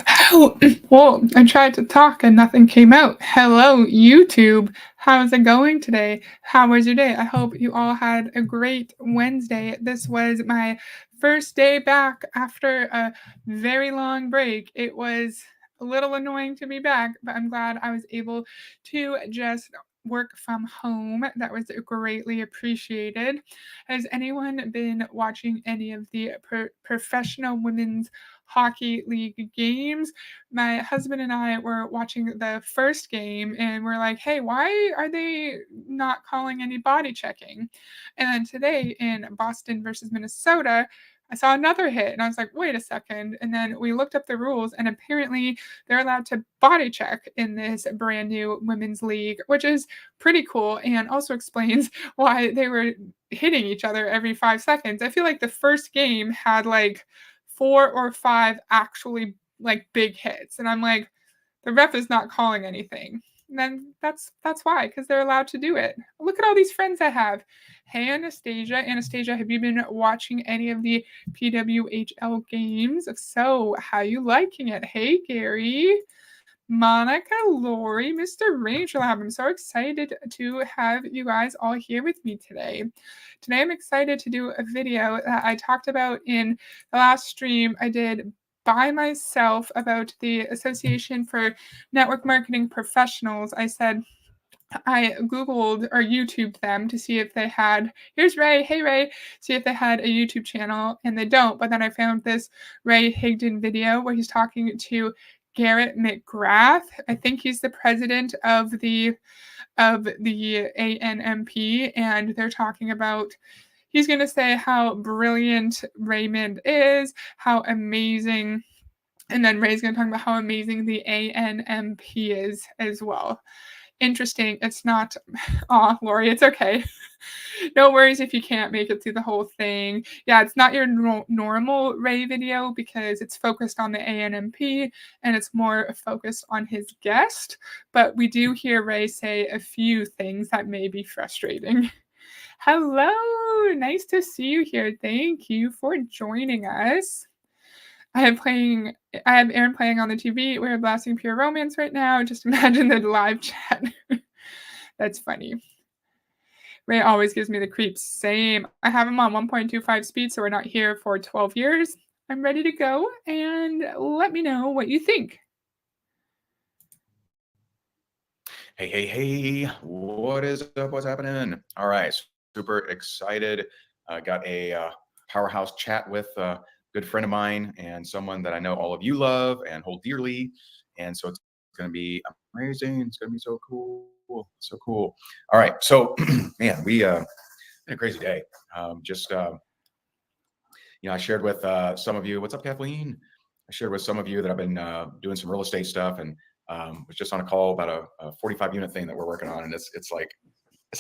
Oh, well, I tried to talk and nothing came out. Hello, YouTube. How's it going today? How was your day? I hope you all had a great Wednesday. This was my first day back after a very long break. It was a little annoying to be back, but I'm glad I was able to just work from home. That was greatly appreciated. Has anyone been watching any of the professional women's hockey league games? My husband and I were watching the first game and we're like, hey, why are they not calling any body checking? And then today in Boston versus Minnesota, I saw another hit and I was like, wait a second. And then we looked up the rules, and apparently they're allowed to body check in this brand new women's league, which is pretty cool and also explains why they were hitting each other every 5 seconds. I feel like the first game had like 4 or 5 actually like big hits. And I'm like, the ref is not calling anything. And then that's why, because they're allowed to do it. Look at all these friends I have. Hey Anastasia. Anastasia, have you been watching any of the PWHL games? If so, how you liking it? Hey Gary. Monica, Lori, Mr. Rachel Lab. I'm so excited to have you guys all here with me today. Today, I'm excited to do a video that I talked about in the last stream I did by myself about the Association for Network Marketing Professionals. I said I Googled or YouTubed them to see if they had, here's Ray, hey Ray, see if they had a YouTube channel, and they don't. But then I found this Ray Higdon video where he's talking to Garrett McGrath. I think he's the president of the ANMP, and they're talking about, he's going to say how brilliant Raymond is, how amazing, and then Ray's going to talk about how amazing the ANMP is as well. Interesting. It's not, oh, Lori, it's okay. No worries if you can't make it through the whole thing. Yeah, it's not your normal Ray video because it's focused on the ANMP and it's more focused on his guest. But we do hear Ray say a few things that may be frustrating. Hello, nice to see you here. Thank you for joining us. I have Aaron playing on the TV. We're blasting Pure Romance right now. Just imagine the live chat. That's funny. Ray always gives me the creeps. Same. I have him on 1.25 speed, so we're not here for 12 years. I'm ready to go, and let me know what you think. Hey, hey, hey, what is up? What's happening? All right, super excited. Got a powerhouse chat with a good friend of mine and someone that I know all of you love and hold dearly. And so it's going to be amazing. It's going to be so cool. So cool. All right. So, man, we had a crazy day. I shared with some of you, what's up, Kathleen? I shared with some of you that I've been doing some real estate stuff and was just on a call about a 45 unit thing that we're working on. And it's like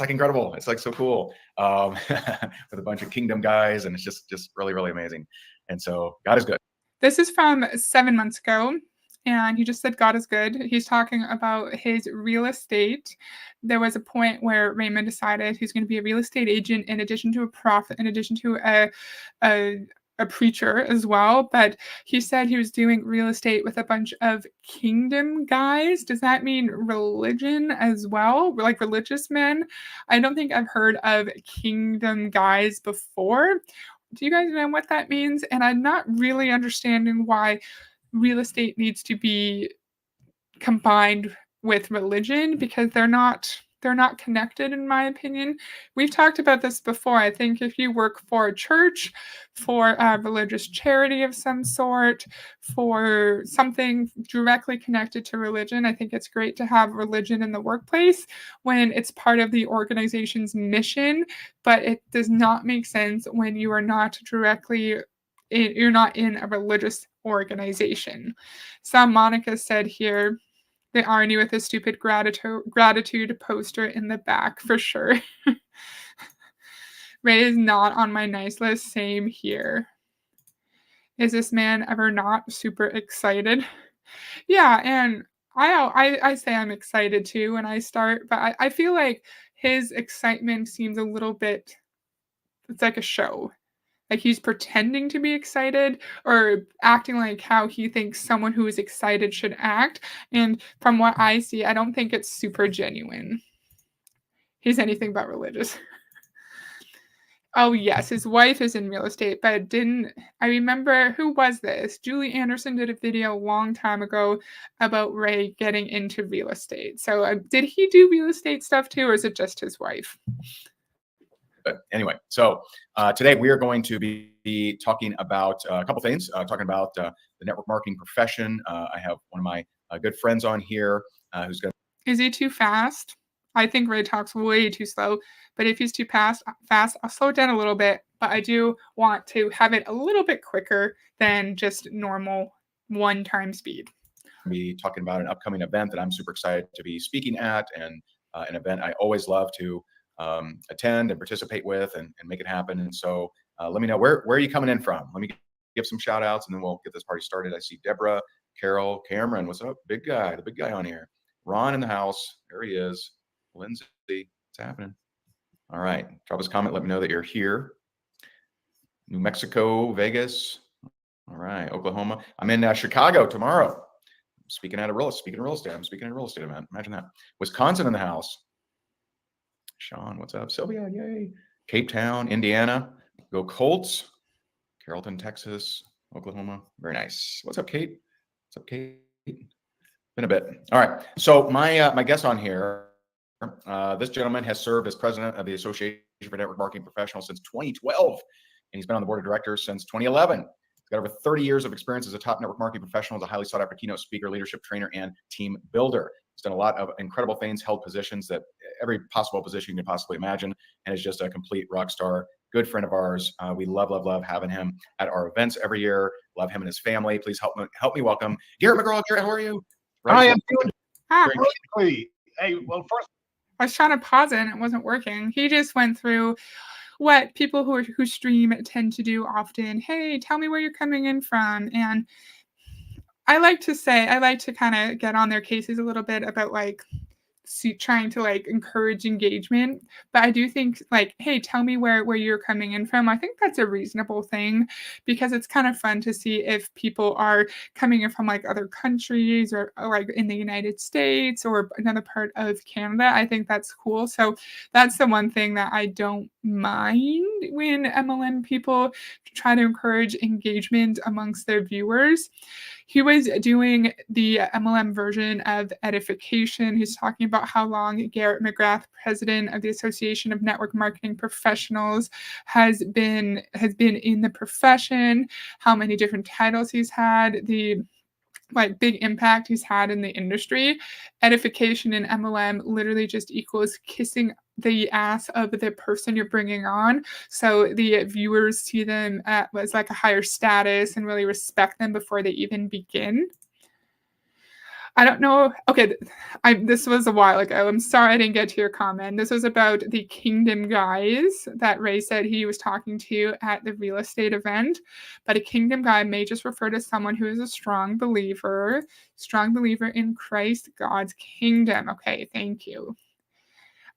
incredible. It's like so cool with a bunch of kingdom guys. And it's just really, really amazing. And so God is good. This is from 7 months ago, and he just said God is good. He's talking about his real estate. There was a point where Raymond decided he's going to be a real estate agent in addition to a prophet, in addition to a preacher as well. But he said he was doing real estate with a bunch of kingdom guys. Does that mean religion as well? Like religious men? I don't think I've heard of kingdom guys before. Do you guys know what that means? And I'm not really understanding why real estate needs to be combined with religion, because they're not connected, in my opinion. We've talked about this before. I think if you work for a church, for a religious charity of some sort, for something directly connected to religion, I think it's great to have religion in the workplace when it's part of the organization's mission, but it does not make sense when you're not in a religious organization. Some Monica said here, the irony with a stupid gratitude poster in the back, for sure. Ray is not on my nice list. Same here. Is this man ever not super excited? Yeah, and I say I'm excited too when I start, but I feel like his excitement seems a little bit, it's like a show. Like he's pretending to be excited or acting like how he thinks someone who is excited should act. And from what I see, I don't think it's super genuine. He's anything but religious. Oh, yes, his wife is in real estate, but I remember, who was this? Julie Anderson did a video a long time ago about Ray getting into real estate. So did he do real estate stuff too, or is it just his wife? But anyway, so today we are going to be talking about a couple things, talking about the network marketing profession. I have one of my good friends on here who's going to... Is he too fast? I think Ray talks way too slow, but if he's too fast, I'll slow it down a little bit, but I do want to have it a little bit quicker than just normal one-time speed. Be talking about an upcoming event that I'm super excited to be speaking at, and an event I always love to attend and participate with and make it happen. And so let me know, where are you coming in from? Let me give some shout outs and then we'll get this party started. I see Deborah, Carol, Cameron, what's up? The big guy on here. Ron in the house, there he is. Lindsay, what's happening? All right, drop us a comment, let me know that you're here. New Mexico, Vegas. All right, Oklahoma. I'm in Chicago tomorrow. Speaking of real estate, I'm speaking at a real estate event. Imagine that. Wisconsin in the house. Sean, what's up? Sylvia, yay. Cape Town, Indiana. Go Colts. Carrollton, Texas. Oklahoma. Very nice. What's up, Kate? What's up, Kate? Been a bit. All right. So my guest on here, this gentleman has served as president of the Association for Network Marketing Professionals since 2012, and he's been on the board of directors since 2011. He's got over 30 years of experience as a top network marketing professional, as a highly sought after keynote speaker, leadership trainer, and team builder. He's done a lot of incredible things, held positions, that every possible position you can possibly imagine, and is just a complete rock star. Good friend of ours. We love having him at our events every year. Love him and his family. Please help me welcome Garrett McGraw. Garrett, how are you? I am doing great. Hey, well, first, I was trying to pause it and it wasn't working. He just went through what people who stream tend to do often. Hey, tell me where you're coming in from. And I like to kind of get on their cases a little bit about like trying to like encourage engagement, but I do think like, hey, tell me where you're coming in from. I think that's a reasonable thing, because it's kind of fun to see if people are coming in from like other countries or like in the United States or another part of Canada. I think that's cool. So that's the one thing that I don't mind when MLM people try to encourage engagement amongst their viewers. He was doing the MLM version of edification. He's talking about how long Garrett McGrath, president of the Association of Network Marketing Professionals, has been in the profession, how many different titles he's had, the like big impact he's had in the industry. Edification in MLM literally just equals kissing the ass of the person you're bringing on. So the viewers see them as like a higher status and really respect them before they even begin. I don't know. Okay, this was a while ago. I'm sorry I didn't get to your comment. This was about the Kingdom guys that Ray said he was talking to at the real estate event. But a Kingdom guy may just refer to someone who is a strong believer in Christ, God's kingdom. Okay, thank you.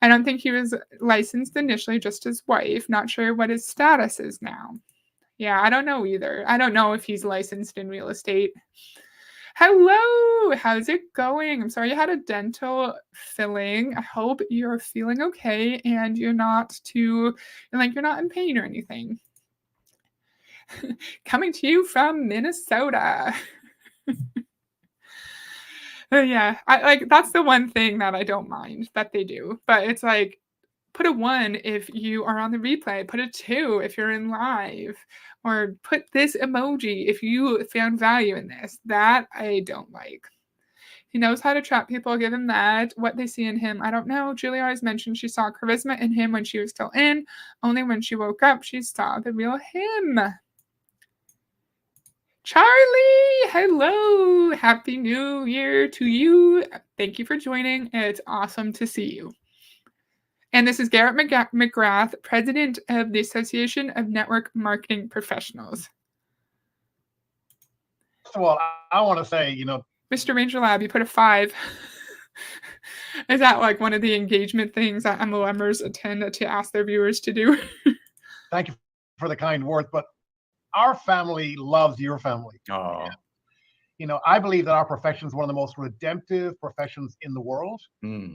I don't think he was licensed initially, just his wife. Not sure what his status is now. Yeah, I don't know either. I don't know if he's licensed in real estate. Hello, how's it going? I'm sorry you had a dental filling. I hope you're feeling okay and you're not in pain or anything. Coming to you from Minnesota. Yeah, that's the one thing that I don't mind that they do. But it's like, put a 1 if you are on the replay, put a 2 if you're in live, or put this emoji if you found value in this. That I don't like. He knows how to trap people, give him that. What they see in him, I don't know. Julia always mentioned she saw charisma in him when she was still in. Only when she woke up, she saw the real him. Charlie, hello. Happy New Year to you. Thank you for joining. It's awesome to see you. And this is Garrett McGrath, president of the Association of Network Marketing Professionals. first of all, I want to say, Mr. Ranger Lab, you put a 5. Is that like one of the engagement things that MLMers tend to ask their viewers to do? Thank you for the kind words, but our family loves your family. Oh. You know, I believe that our profession is one of the most redemptive professions in the world. Mm.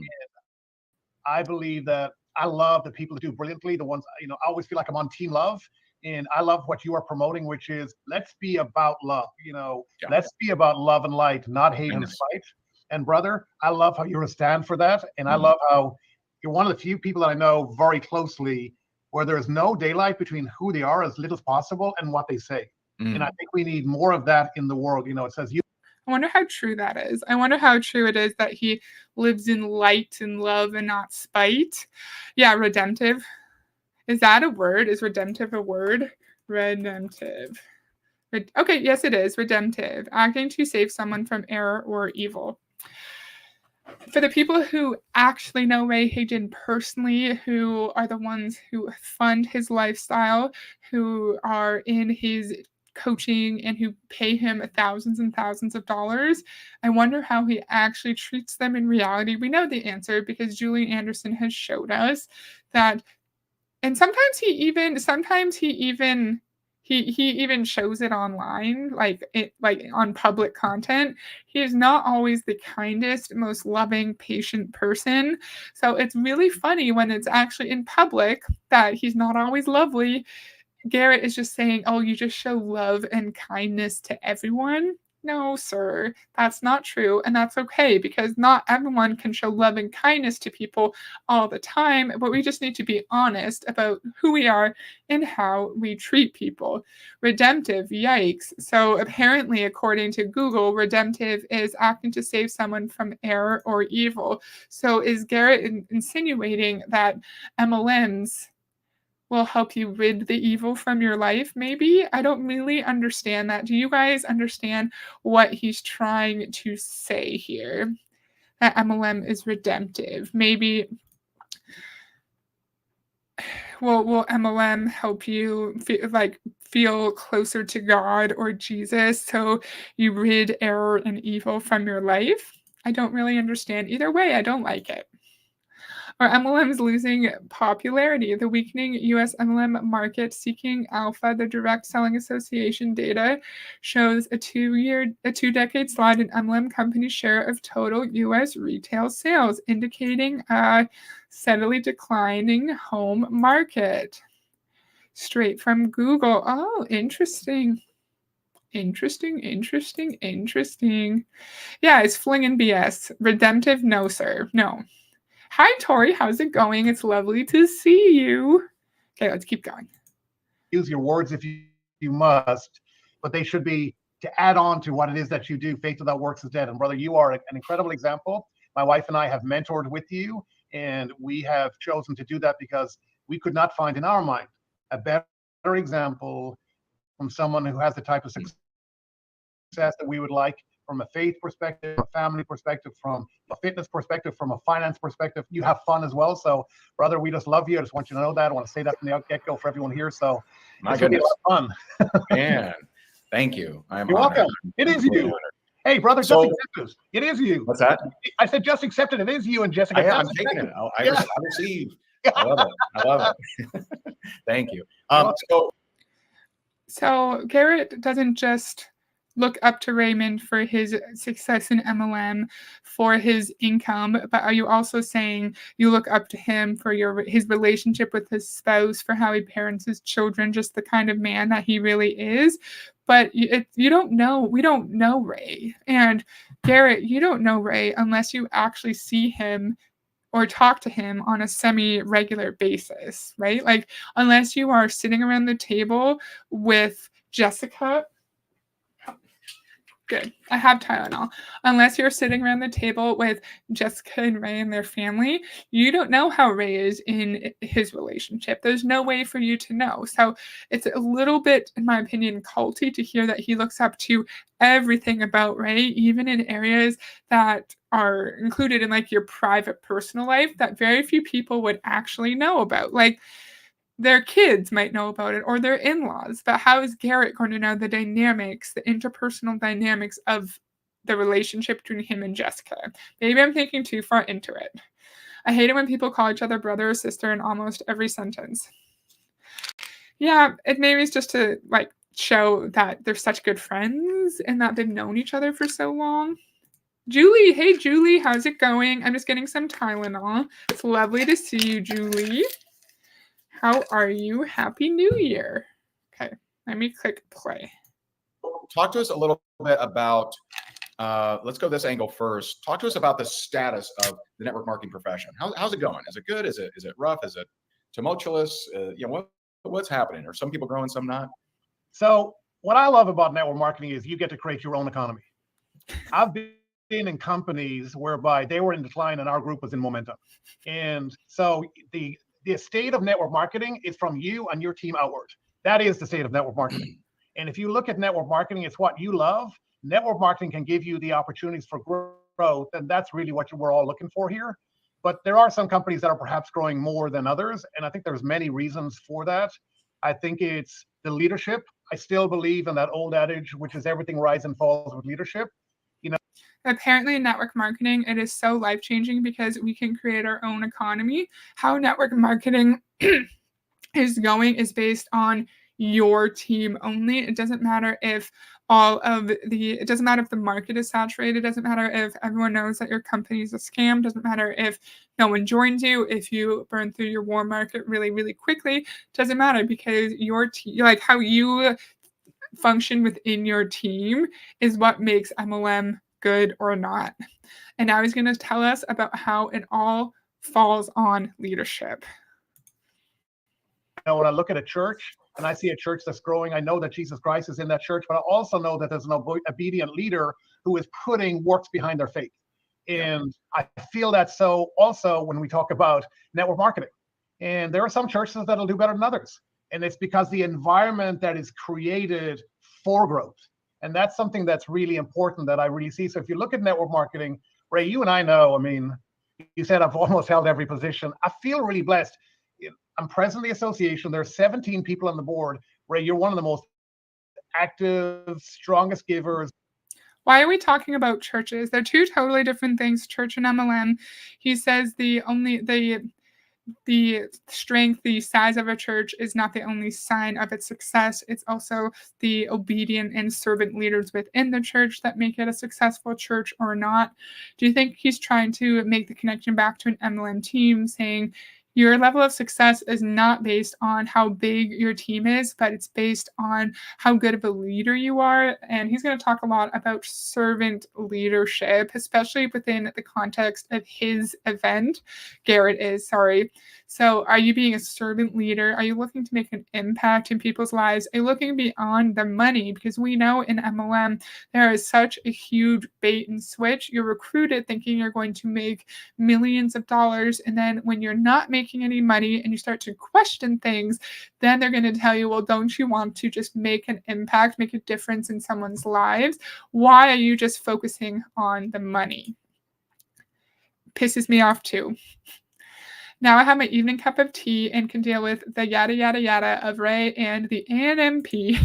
I believe that I love the people that do brilliantly, the ones, you know, I always feel like I'm on team love. And I love what you are promoting, which is let's be about love, you know, Yeah. let's be about love and light, not hate and Kindness. spite. And brother, I love how you're a stand for that. And I Mhm. love how you're one of the few people that I know very closely where there's no daylight between who they are as little as possible and what they say. And I Mm. think we need more of that in the world. You know, it says you I wonder how true that is. I wonder how true it is that he lives in light and love and not spite. Yeah, redemptive. Is that a word? Is redemptive a word? Redemptive. Okay, yes, it is. Redemptive. Acting to save someone from error or evil. For the people who actually know Ray Higdon personally, who are the ones who fund his lifestyle, who are in his coaching and who pay him thousands and thousands of dollars, I wonder how he actually treats them in reality. We know the answer because Julie Anderson has showed us that, and sometimes he even shows it online, like on public content. He is not always the kindest, most loving, patient person. So it's really funny when it's actually in public that he's not always lovely. Garrett is just saying, "Oh, you just show love and kindness to everyone." No, sir, that's not true. And that's okay because not everyone can show love and kindness to people all the time, but we just need to be honest about who we are and how we treat people. Redemptive, yikes. So apparently, according to Google, redemptive is acting to save someone from error or evil. So is Garrett insinuating that MLMs will help you rid the evil from your life? Maybe. I don't really understand that. Do you guys understand what he's trying to say here? That MLM is redemptive. Maybe will MLM help you feel closer to God or Jesus so you rid error and evil from your life? I don't really understand. Either way, I don't like it. Are MLMs losing popularity? The weakening US MLM market seeking alpha, the Direct Selling Association data shows a two-decade slide in MLM companies' share of total US retail sales, indicating a steadily declining home market. Straight from Google. Oh, interesting. Interesting. Yeah, it's flinging BS. Redemptive? No, sir. No. Hi, Tori. How's it going? It's lovely to see you. Okay, let's keep going. use your words if you must, but they should be to add on to what it is that you do. Faith without works is dead. And brother, you are an incredible example. My wife and I have mentored with you, and we have chosen to do that because we could not find in our mind a better example from someone who has the type of success that we would like from a faith perspective, a family perspective, from a fitness perspective, from a finance perspective. You have fun as well. So, brother, we just love you. I just want you to know that. I want to say that from the get-go for everyone here. So, My goodness. A lot of fun. Man, thank you. I'm You're honored. welcome. It is you. Hey, brother, So- just accept it. It is you. What's that? I said just accept it. It is you and Jessica. I'm taking it. I receive. I love it. Thank you. So Garrett doesn't just look up to Raymond for his success in MLM, for his income, but are you also saying you look up to him for his relationship with his spouse, for how he parents his children, just the kind of man that he really is? But you don't know. We don't know Ray. And Garrett, you don't know Ray unless you actually see him or talk to him on a semi-regular basis, right? Like, unless you are sitting around the table with Jessica. Good. I have Tylenol. Unless you're sitting around the table with Jessica and Ray and their family, you don't know how Ray is in his relationship. There's no way for you to know. So it's a little bit, in my opinion, culty to hear that he looks up to everything about Ray, even in areas that are included in like your private personal life that very few people would actually know about. Like, their kids might know about it or their in-laws, but how is Garrett going to know the dynamics, the interpersonal dynamics of the relationship between him and Jessica? Maybe I'm thinking too far into it. I hate it when people call each other brother or sister in almost every sentence. Yeah, it maybe it's just to, like, show that they're such good friends and that they've known each other for so long. Julie, hey, Julie, how's it going? I'm just getting some Tylenol. It's lovely to see you, Julie. How are you? Happy New Year. Okay, let me click play. Talk to us a little bit about, let's go this angle first. Talk to us about the status of the network marketing profession. How's it going? Is it good? Is it rough? Is it tumultuous? What's happening? Are some people growing, some not? So what I love about network marketing is you get to create your own economy. I've been in companies whereby they were in decline and our group was in momentum. And so the state of network marketing is from you and your team outward. That is the state of network marketing. And if you look at network marketing, it's what you love. Network marketing can give you the opportunities for growth, and that's really what we're all looking for here. But there are some companies that are perhaps growing more than others, and I think there's many reasons for that. I think it's the leadership. I still believe in that old adage, which is everything rises and falls with leadership. Apparently in network marketing, it is so life-changing because we can create our own economy. How network marketing is going is based on your team only. It doesn't matter if it doesn't matter if the market is saturated. It doesn't matter if everyone knows that your company is a scam. It doesn't matter if no one joins you, if you burn through your warm market really, really quickly. It doesn't matter because your team, like how you function within your team is what makes MLM good or not. And now he's going to tell us about how it all falls on leadership. When I look at a church and I see a church that's growing, I know that Jesus Christ is in that church, but I also know that there's an obedient leader who is putting works behind their faith. And I feel that so also when we talk about network marketing. And there are some churches that'll do better than others. And it's because the environment that is created for growth. And that's something that's really important that I really see. So if you look at network marketing, Ray, you and I know, I mean, you said I've almost held every position. I feel really blessed. I'm president of the association. There are 17 people on the board. Ray, you're one of the most active, strongest givers. Why are we talking about churches? They're two totally different things, church and MLM. He says the strength, the size of a church is not the only sign of its success. It's also the obedient and servant leaders within the church that make it a successful church or not. Do you think he's trying to make the connection back to an MLM team, saying your level of success is not based on how big your team is, but it's based on how good of a leader you are? And he's going to talk a lot about servant leadership, especially within the context of his event. Garrett is, sorry. So are you being a servant leader? Are you looking to make an impact in people's lives? Are you looking beyond the money? Because we know in MLM, there is such a huge bait and switch. You're recruited thinking you're going to make millions of dollars. And then when you're not making any money and you start to question things, then they're going to tell you, well, don't you want to just make an impact, make a difference in someone's lives? Why are you just focusing on the money? Pisses me off too. Now I have my evening cup of tea and can deal with the yada yada yada of Ray and the ANMP.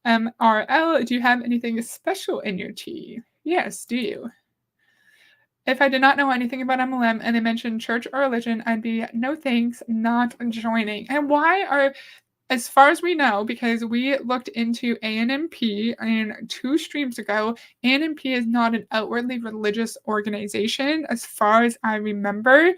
RL, do you have anything special in your tea? Yes, do you? If I did not know anything about MLM and they mentioned church or religion, I'd be no thanks, not joining. And why are, as far as we know, because we looked into ANMP and 2 streams ago, ANMP is not an outwardly religious organization, as far as I remember.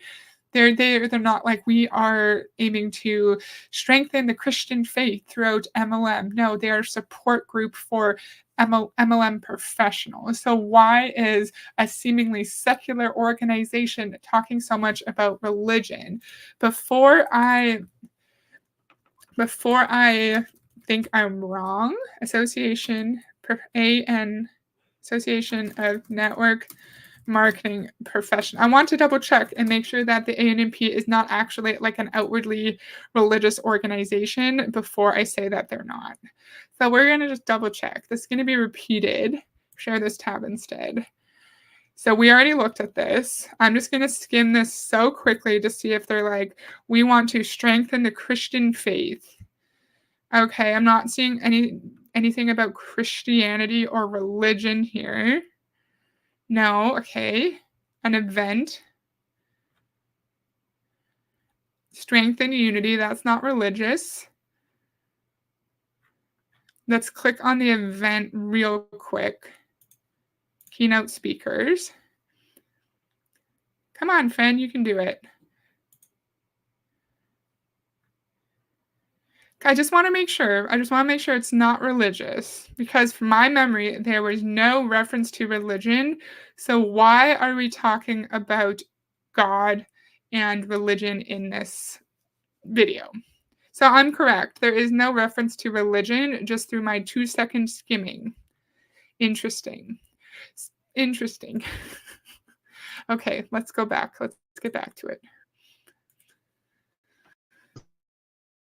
They're not like we are aiming to strengthen the Christian faith throughout MLM. No, they are a support group for MLM professionals. So why is a seemingly secular organization talking so much about religion? Before I think I'm wrong, Association of Network Marketing Profession. I want to double check and make sure that the ANMP is not actually like an outwardly religious organization before I say that they're not. So we're going to just double check. This is going to be repeated. Share this tab instead. So we already looked at this. I'm just going to skim this so quickly to see if they're like, we want to strengthen the Christian faith. Okay, I'm not seeing anything about Christianity or religion here. No, okay. An event. Strength and unity, that's not religious. Let's click on the event real quick. Keynote speakers. Come on, Finn, you can do it. I just want to make sure it's not religious, because from my memory, there was no reference to religion. So why are we talking about God and religion in this video? So I'm correct. There is no reference to religion, just through my 2-second skimming. Interesting. Interesting. Okay, let's go back. Let's get back to it.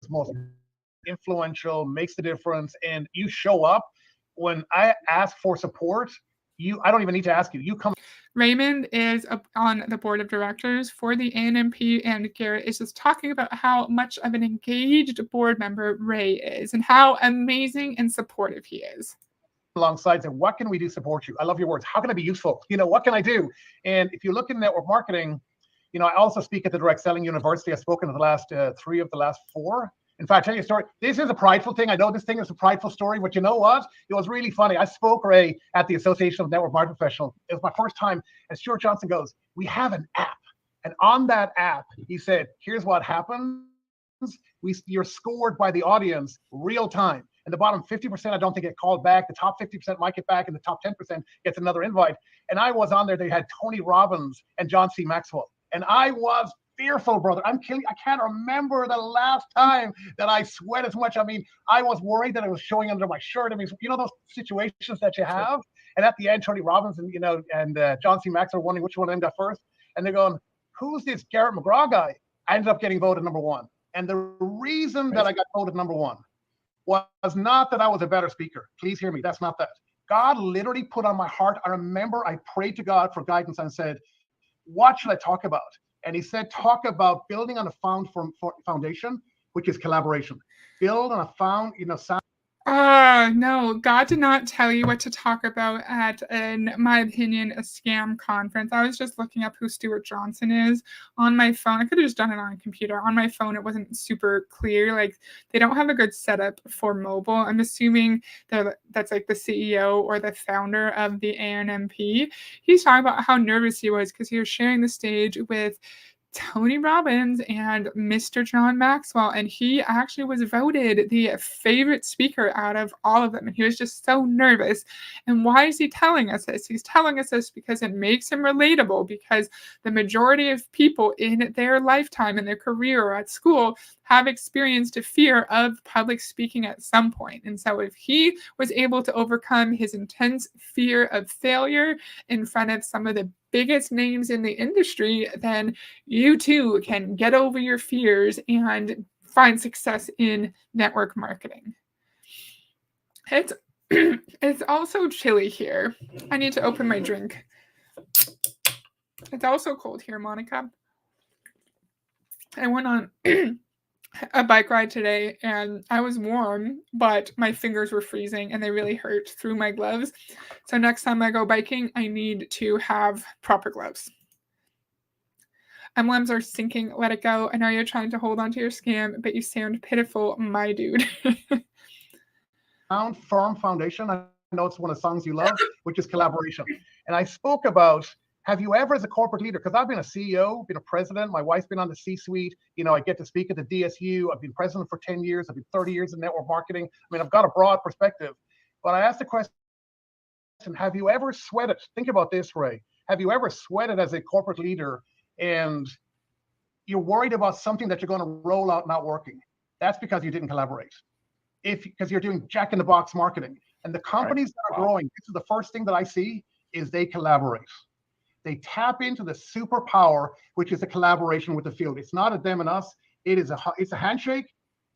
Most influential, makes the difference, and you show up. When I ask for support, I don't even need to ask you. You come. Raymond is on the board of directors for the ANMP, and Garrett is just talking about how much of an engaged board member Ray is and how amazing and supportive he is. Alongside, say, what can we do to support you? I love your words. How can I be useful? What can I do? And if you look in network marketing, I also speak at the Direct Selling University. I've spoken to the last 3 of the last 4. In fact, I'll tell you a story. This is a prideful thing. I know this thing is a prideful story, but you know what? It was really funny. I spoke, Ray, at the Association of Network Marketing Professionals. It was my first time. And Stuart Johnson goes, we have an app. And on that app, he said, here's what happens. You're scored by the audience real time. And the bottom 50%, I don't think get called back. The top 50% might get back, and the top 10% gets another invite. And I was on there. They had Tony Robbins and John C. Maxwell. And I was fearful, brother. I'm kidding. I can't remember the last time that I sweat as much. I mean, I was worried that it was showing under my shirt. I mean, those situations that you have. And at the end, Tony Robbins and John C. Maxwell were wondering which one of them got first. And they're going, who's this Garrett McGraw guy? I ended up getting voted number 1. And the reason that I got voted number 1 was not that I was a better speaker. Please hear me. That's not that. God literally put on my heart. I remember I prayed to God for guidance and said, what should I talk about? And he said, talk about building on a foundation, which is collaboration. Build on a sound. No, God did not tell you what to talk about at, in my opinion, a scam conference. I was just looking up who Stuart Johnson is on my phone. I could have just done it on a computer. On my phone, it wasn't super clear. Like, they don't have a good setup for mobile. I'm assuming that's like the CEO or the founder of the ANMP. He's talking about how nervous he was because he was sharing the stage with Tony Robbins and Mr. John Maxwell, and he actually was voted the favorite speaker out of all of them, and he was just so nervous. And why is he telling us this? He's telling us this because it makes him relatable, because the majority of people in their lifetime, in their career or at school, have experienced a fear of public speaking at some point. And so if he was able to overcome his intense fear of failure in front of some of the biggest names in the industry, then you too can get over your fears and find success in network marketing. It's also chilly here. I need to open my drink. It's also cold here, Monica. I went on a bike ride today and I was warm, but my fingers were freezing and they really hurt through my gloves. So next time I go biking, I need to have proper gloves. MLMs are sinking. Let it go. I know you're trying to hold on to your scam, but you sound pitiful, my dude. Firm foundation. I know it's one of the songs you love, which is collaboration. And I spoke about, have you ever, as a corporate leader, because I've been a CEO, been a president, my wife's been on the C-suite, I get to speak at the DSU, I've been president for 10 years, I've been 30 years in network marketing. I mean, I've got a broad perspective. But I asked the question, have you ever sweated? Think about this, Ray. Have you ever sweated as a corporate leader and you're worried about something that you're going to roll out not working? That's because you didn't collaborate. Because you're doing jack-in-the-box marketing. And the companies that are growing, this is the first thing that I see, is they collaborate. They tap into the superpower, which is a collaboration with the field. It's not a them and us. It's a handshake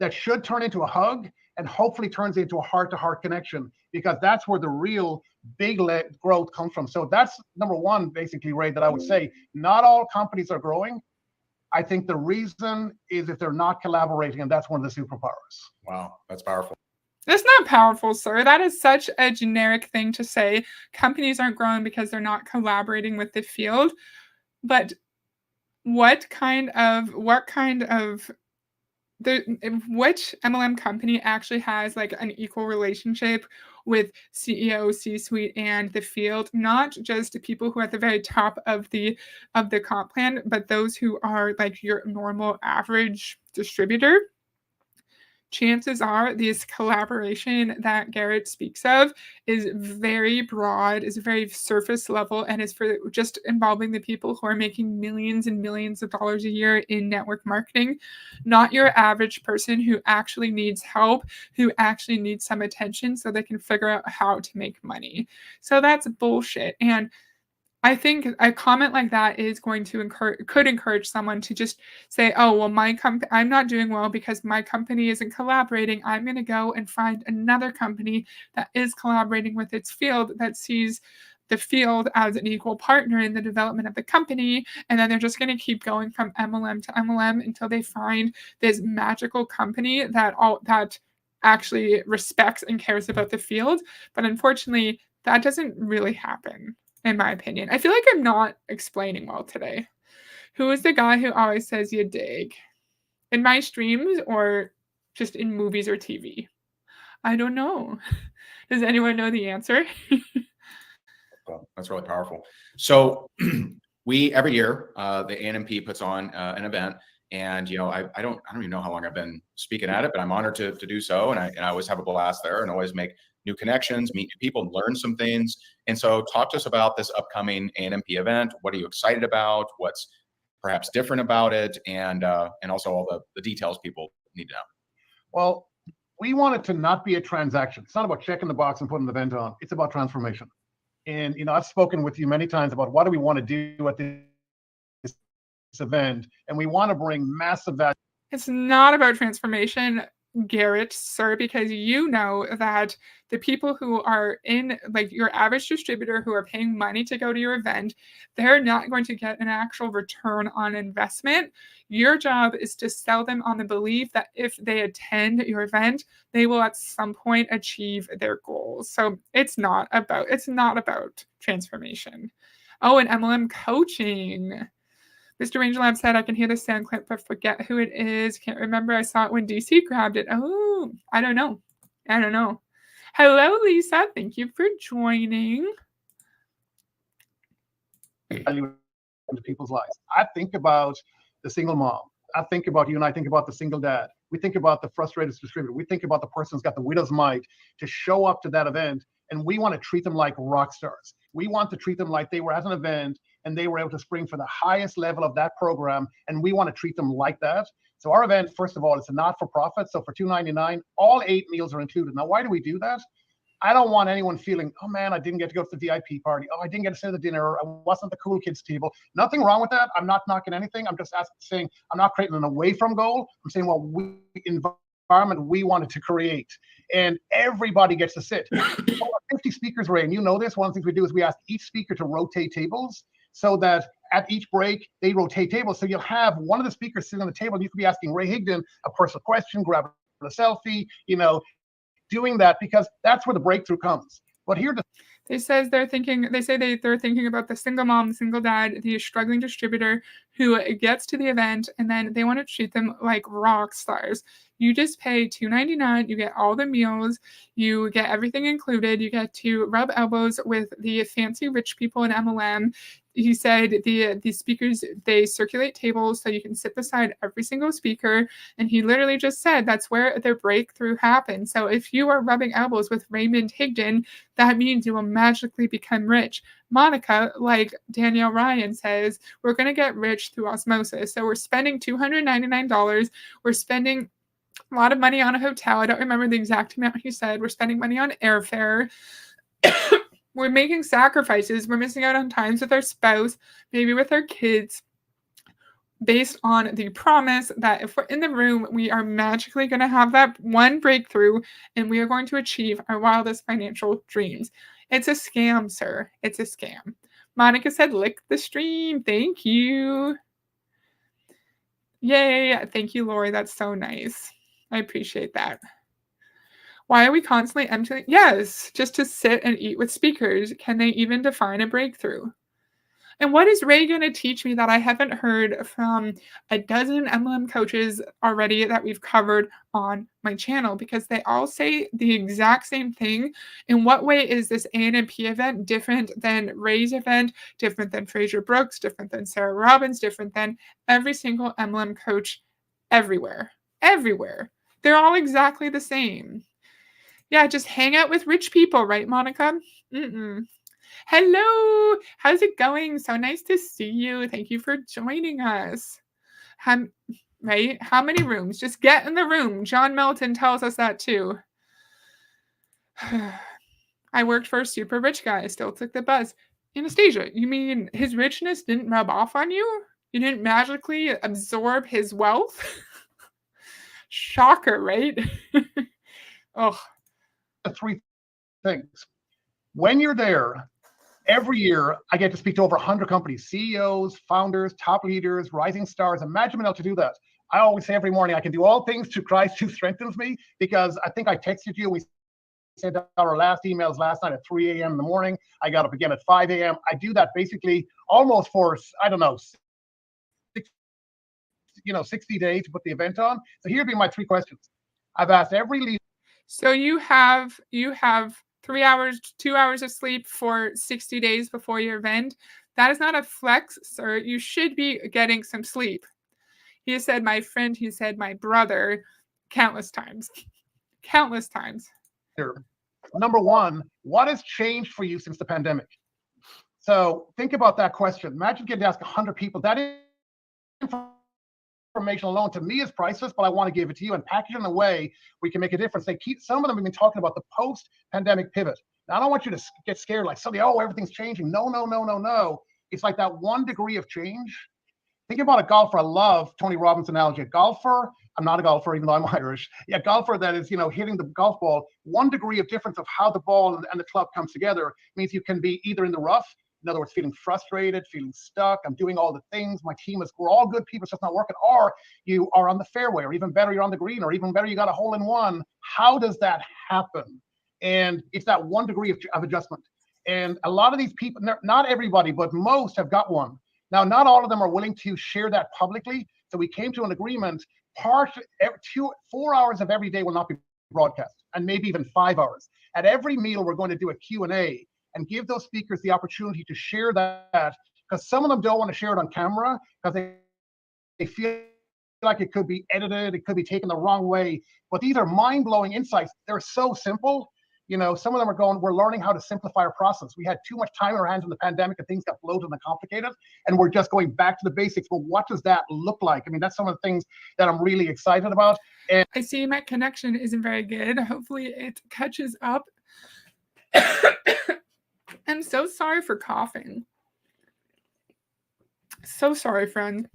that should turn into a hug and hopefully turns into a heart-to-heart connection, because that's where the real big growth comes from. So that's number one, basically, Ray, that I would say. Not all companies are growing. I think the reason is if they're not collaborating, and that's one of the superpowers. Wow, that's powerful. That's not powerful, sir. That is such a generic thing to say. Companies aren't growing because they're not collaborating with the field. But what kind of which MLM company actually has like an equal relationship with CEO, C-suite, and the field, not just the people who are at the very top of the comp plan, but those who are like your normal average distributor. Chances are this collaboration that Garrett speaks of is very broad, is very surface level, and is for just involving the people who are making millions and millions of dollars a year in network marketing, not your average person who actually needs help, who actually needs some attention so they can figure out how to make money. So that's bullshit. And I think a comment like that is going to could encourage someone to just say, "Oh, well, I'm not doing well because my company isn't collaborating. I'm going to go and find another company that is collaborating with its field, that sees the field as an equal partner in the development of the company." And then they're just going to keep going from MLM to MLM until they find this magical company that actually respects and cares about the field. But unfortunately, that doesn't really happen, in my opinion. I feel like I'm not explaining well today. Who is the guy who always says you dig? In my streams or just in movies or TV? I don't know. Does anyone know the answer? Well, that's really powerful. So we every year the ANMP puts on an event, and I don't even know how long I've been speaking at it, but I'm honored to do so, and I always have a blast there, and always make new connections, meet new people, and learn some things. And so, talk to us about this upcoming ANMP event. What are you excited about? What's perhaps different about it, and also all the details people need to know. Well, we want it to not be a transaction. It's not about checking the box and putting the event on. It's about transformation. And I've spoken with you many times about what do we want to do at this event, and we want to bring massive value. It's not about transformation, Garrett, sir, because you know that the people who are in, like, your average distributor who are paying money to go to your event, they're not going to get an actual return on investment. Your job is to sell them on the belief that if they attend your event, they will at some point achieve their goals. So it's not about transformation. Oh, and MLM coaching. Mr. Rangelab said, I can hear the sound clip, but forget who it is. Can't remember. I saw it when DC grabbed it. Oh, I don't know. Hello, Lisa. Thank you for joining. Into people's lives. I think about the single mom. I think about you, and I think about the single dad. We think about the frustrated distributor. We think about the person who's got the widow's mite to show up to that event, and we want to treat them like rock stars. We want to treat them like they were at an event and they were able to spring for the highest level of that program, and we want to treat them like that. So our event, first of all, it's a not-for-profit. So for $2.99, all 8 meals are included. Now, why do we do that? I don't want anyone feeling, oh man, I didn't get to go to the VIP party. Oh, I didn't get to sit at the dinner. I wasn't at the cool kids table. Nothing wrong with that. I'm not knocking anything. I'm just saying I'm not creating an away from goal. I'm saying, well, environment we wanted to create, and everybody gets to sit. 50 speakers, Ray, and you know this. One of the things we do is we ask each speaker to rotate tables so that at each break they rotate tables. So you'll have one of the speakers sitting on the table, and you could be asking Ray Higdon a personal question, grabbing a selfie, doing that, because that's where the breakthrough comes. But here they say they're thinking about the single mom, the single dad, the struggling distributor who gets to the event, and then they want to treat them like rock stars. You just pay $2.99. You get all the meals. You get everything included. You get to rub elbows with the fancy rich people in MLM. He said the speakers, they circulate tables so you can sit beside every single speaker. And he literally just said that's where their breakthrough happens. So if you are rubbing elbows with Raymond Higdon, that means you will magically become rich. Monica, like Danielle Ryan says, we're going to get rich through osmosis. So we're spending $299. We're spending a lot of money on a hotel. I don't remember the exact amount he said. We're spending money on airfare. We're making sacrifices. We're missing out on times with our spouse, maybe with our kids, based on the promise that if we're in the room, we are magically going to have that one breakthrough and we are going to achieve our wildest financial dreams. It's a scam, sir. It's a scam. Monica said, lick the stream. Thank you. Yay. Thank you, Lori. That's so nice. I appreciate that. Why are we constantly emptying? Yes, just to sit and eat with speakers. Can they even define a breakthrough? And what is Ray going to teach me that I haven't heard from a dozen MLM coaches already that we've covered on my channel? Because they all say the exact same thing. In what way is this ANMP event different than Ray's event, different than Fraser Brooks, different than Sarah Robbins, different than every single MLM coach everywhere? Everywhere. They're all exactly the same. Yeah, just hang out with rich people, right, Monica? Mm-mm. Hello, how's it going? So nice to see you. Thank you for joining us. Right? How many rooms? Just get in the room. John Melton tells us that too. I worked for a super rich guy. I still took the bus. Anastasia, you mean his richness didn't rub off on you? You didn't magically absorb his wealth? Shocker, right? Oh. Three things. When you're there, every year I get to speak to over 100 companies, CEOs, founders, top leaders, rising stars. Imagine being able to do that. I always say every morning, I can do all things through Christ who strengthens me, because I think I texted you. We sent out our last emails last night at 3 a.m. in the morning. I got up again at 5 a.m. I do that basically almost for, I don't know, 60 days to put the event on. So here be my 3 questions. I've asked every leader. So you have 3 hours, 2 hours of sleep for 60 days before your event. That is not a flex, sir. You should be getting some sleep. He said my friend, he said my brother, countless times. Countless times. Number one, what has changed for you since the pandemic? So think about that question. Imagine getting to ask 100 people. That information alone to me is priceless, but I want to give it to you and package it in a way we can make a difference. Some of them have been talking about the post-pandemic pivot. Now, I don't want you to get scared like suddenly, oh, everything's changing. No. It's like that 1 degree of change. Think about a golfer. I love Tony Robbins' analogy. A golfer, I'm not a golfer, even though I'm Irish. Yeah, golfer that is, hitting the golf ball. 1 degree of difference of how the ball and the club comes together means you can be either in the rough, in other words, feeling frustrated, feeling stuck. I'm doing all the things. My team we're all good people. It's just not working. Or you are on the fairway, or even better, you're on the green, or even better, you got a hole in one. How does that happen? And it's that 1 degree of adjustment. And a lot of these people, not everybody, but most have got one. Now, not all of them are willing to share that publicly. So we came to an agreement. 4 hours of every day will not be broadcast, and maybe even 5 hours. At every meal, we're going to do a Q&A and give those speakers the opportunity to share that, because some of them don't want to share it on camera because they feel like it could be edited, it could be taken the wrong way. But these are mind-blowing insights. They're so simple. Some of them are we're learning how to simplify our process. We had too much time in our hands in the pandemic and things got bloated and complicated, and we're just going back to the basics. But what does that look like? I mean, that's some of the things that I'm really excited about. And I see my connection isn't very good. Hopefully it catches up. I'm so sorry for coughing. So sorry, friend.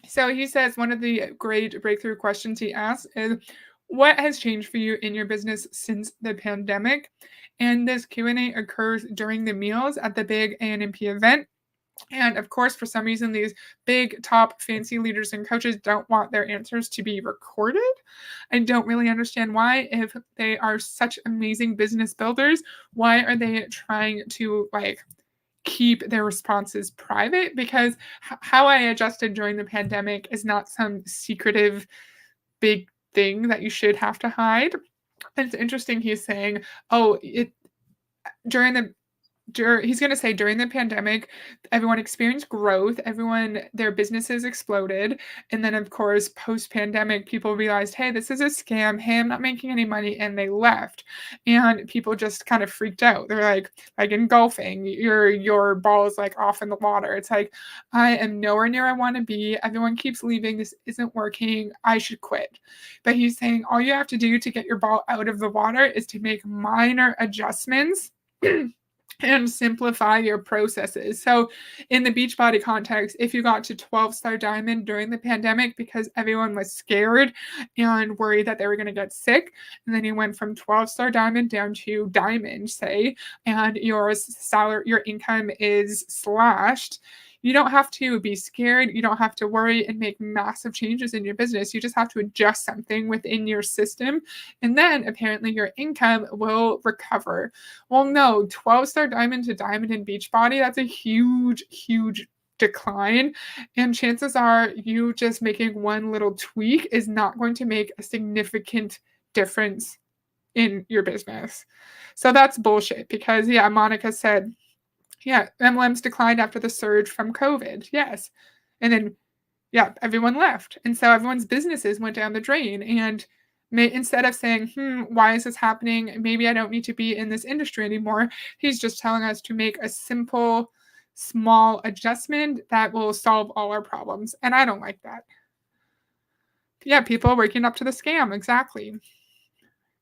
So he says one of the great breakthrough questions he asks is, what has changed for you in your business since the pandemic? And this Q&A occurs during the meals at the big ANMP event. And of course, for some reason, these big, top, fancy leaders and coaches don't want their answers to be recorded. I don't really understand why. If they are such amazing business builders, why are they trying to keep their responses private? Because how I adjusted during the pandemic is not some secretive big thing that you should have to hide. And it's interesting he's saying, he's going to say during the pandemic, everyone experienced growth, their businesses exploded. And then, of course, post-pandemic, people realized, hey, this is a scam. Hey, I'm not making any money. And they left. And people just kind of freaked out. They're like in golfing, your ball is off in the water. It's like, I am nowhere near I want to be. Everyone keeps leaving. This isn't working. I should quit. But he's saying all you have to do to get your ball out of the water is to make minor adjustments and simplify your processes. So in the Beachbody context, if you got to 12-star diamond during the pandemic because everyone was scared and worried that they were going to get sick, and then you went from 12-star diamond down to diamond, say, and your income is slashed, you don't have to be scared. You don't have to worry and make massive changes in your business. You just have to adjust something within your system. And then apparently your income will recover. Well, no, 12-star diamond to diamond in Beachbody, that's a huge, huge decline, and chances are you just making one little tweak is not going to make a significant difference in your business. So that's bullshit because, yeah, Monica said, yeah, MLMs declined after the surge from COVID. Yes. And then, yeah, everyone left. And so everyone's businesses went down the drain. And instead of saying, why is this happening? Maybe I don't need to be in this industry anymore. He's just telling us to make a simple, small adjustment that will solve all our problems. And I don't like that. Yeah, people waking up to the scam. Exactly.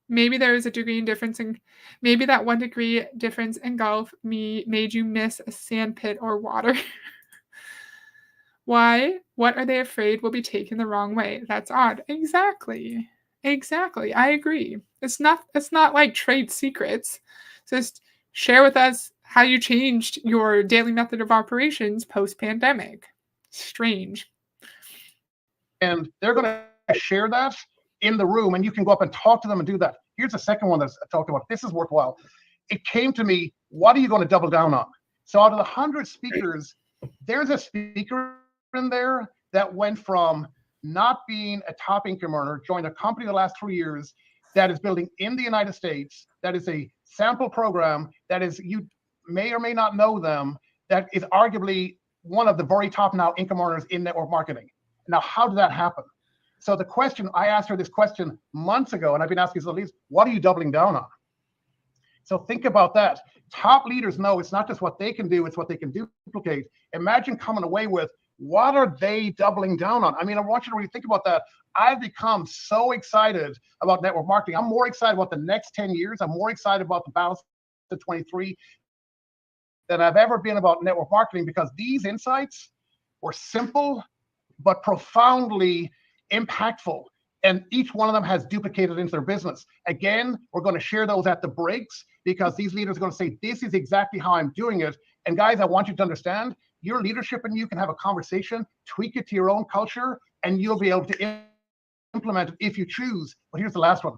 Maybe there is a degree in difference in, maybe that 1 degree difference in Gulf made you miss a sand pit or water. Why? What are they afraid will be taken the wrong way? That's odd. Exactly. Exactly. I agree. It's not like trade secrets. Just share with us how you changed your daily method of operations post-pandemic. Strange. And they're going to share that in the room, and you can go up and talk to them and do that. Here's the second one that's talked about. This is worthwhile. It came to me, what are you going to double down on? So out of the 100 speakers, there's a speaker in there that went from not being a top income earner, joined a company the last 3 years that is building in the United States, that is a sample program, that is, you may or may not know them, that is arguably one of the very top now income earners in network marketing. Now, how did that happen? So the question, I asked her this question months ago, and I've been asking so leaders, what are you doubling down on? So think about that. Top leaders know it's not just what they can do, it's what they can duplicate. Imagine coming away with, what are they doubling down on? I mean, I want you to really think about that. I've become so excited about network marketing. I'm more excited about the next 10 years. I'm more excited about the balance of 23 than I've ever been about network marketing, because these insights were simple, but profoundly impactful. And each one of them has duplicated into their business. Again, we're going to share those at the breaks, because these leaders are going to say, this is exactly how I'm doing it. And guys, I want you to understand, your leadership and you can have a conversation, tweak it to your own culture, and you'll be able to implement it if you choose. But here's the last one.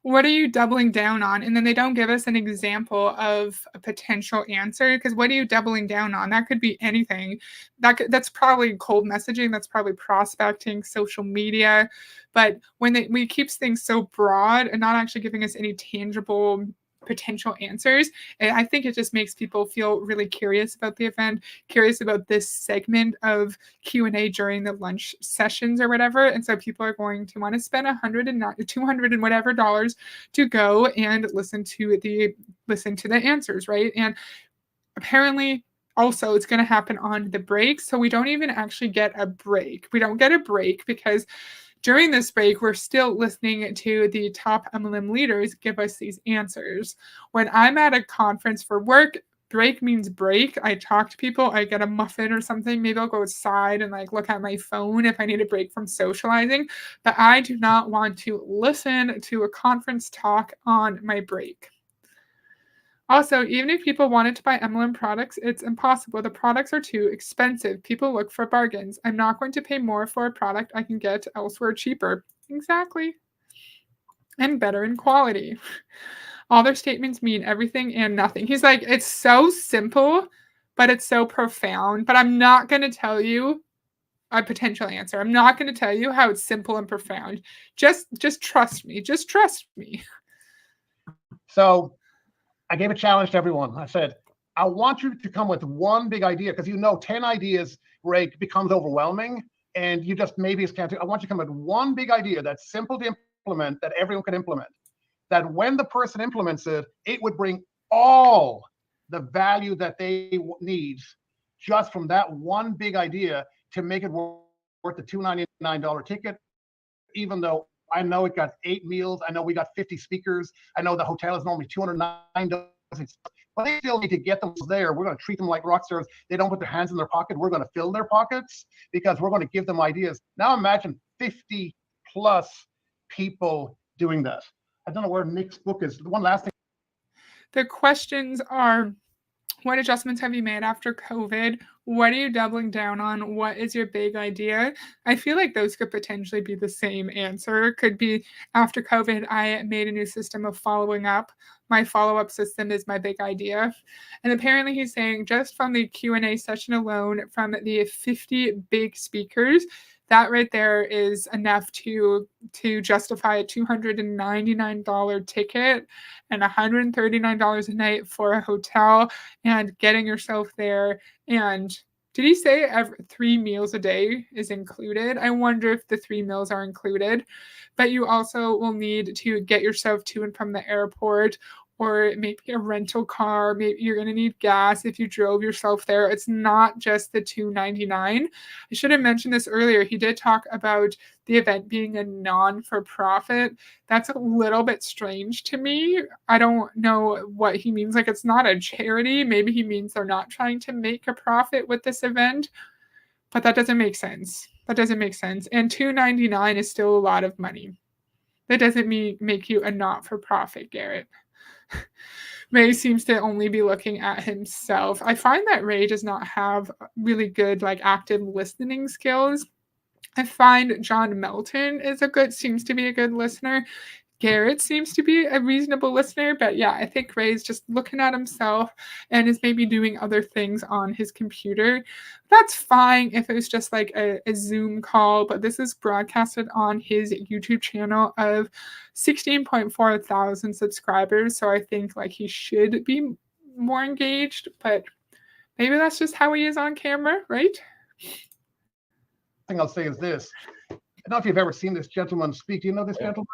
What are you doubling down on? And then they don't give us an example of a potential answer, because what are you doubling down on? That could be anything. That's probably cold messaging. That's probably prospecting, social media. But when we keep things so broad and not actually giving us any tangible potential answers, I think it just makes people feel really curious about the event, curious about this segment of Q&A during the lunch sessions or whatever. And so people are going to want to spend $100 and $200 and whatever dollars to go and listen to the answers, right? And apparently also it's going to happen on the break. So we don't even actually get a break. We don't get a break because during this break, we're still listening to the top MLM leaders give us these answers. When I'm at a conference for work, break means break. I talk to people, I get a muffin or something. Maybe I'll go outside and look at my phone if I need a break from socializing. But I do not want to listen to a conference talk on my break. Also, even if people wanted to buy MLM products, it's impossible. The products are too expensive. People look for bargains. I'm not going to pay more for a product I can get elsewhere cheaper. Exactly. And better in quality. All their statements mean everything and nothing. He's like, it's so simple, but it's so profound. But I'm not going to tell you a potential answer. I'm not going to tell you how it's simple and profound. Just trust me. Just trust me. So I gave a challenge to everyone. I said, I want you to come with one big idea, because 10 ideas, Ray, becomes overwhelming, and you just maybe can't do. I want you to come with one big idea that's simple to implement, that everyone can implement, that when the person implements it, it would bring all the value that they need just from that one big idea to make it worth the $299 ticket, even though I know it got 8 meals. I know we got 50 speakers. I know the hotel is normally $209. But they still need to get them there. We're going to treat them like rock stars. They don't put their hands in their pocket. We're going to fill their pockets, because we're going to give them ideas. Now imagine 50 plus people doing that. I don't know where Nick's book is. The one last thing. The questions are, What adjustments have you made after COVID? What are you doubling down on? What is your big idea? I feel like those could potentially be the same answer. Could be after COVID, I made a new system of following up. My follow-up system is my big idea. And apparently he's saying just from the Q&A session alone, from the 50 big speakers, that right there is enough to justify a $299 ticket and $139 a night for a hotel and getting yourself there. And did he say 3 meals a day is included? I wonder if the 3 meals are included. But you also will need to get yourself to and from the airport, or maybe a rental car. Maybe you're going to need gas if you drove yourself there. It's not just the $299. I should have mentioned this earlier. He did talk about the event being a non-for-profit. That's a little bit strange to me. I don't know what he means. Like, it's not a charity. Maybe he means they're not trying to make a profit with this event, but that doesn't make sense. That doesn't make sense. And $299 is still a lot of money. That doesn't make you a not-for-profit, Garrett. Ray seems to only be looking at himself. I find that Ray does not have really good, like, active listening skills. I find John Melton seems to be a good listener. Garrett seems to be a reasonable listener, but yeah, I think Ray's just looking at himself and is maybe doing other things on his computer. That's fine if it was just like a Zoom call, but this is broadcasted on his YouTube channel of 16.4 thousand subscribers, so I think like he should be more engaged, but maybe that's just how he is on camera, right? Thing I'll say is this. I don't know if you've ever seen this gentleman speak. Do you know this gentleman?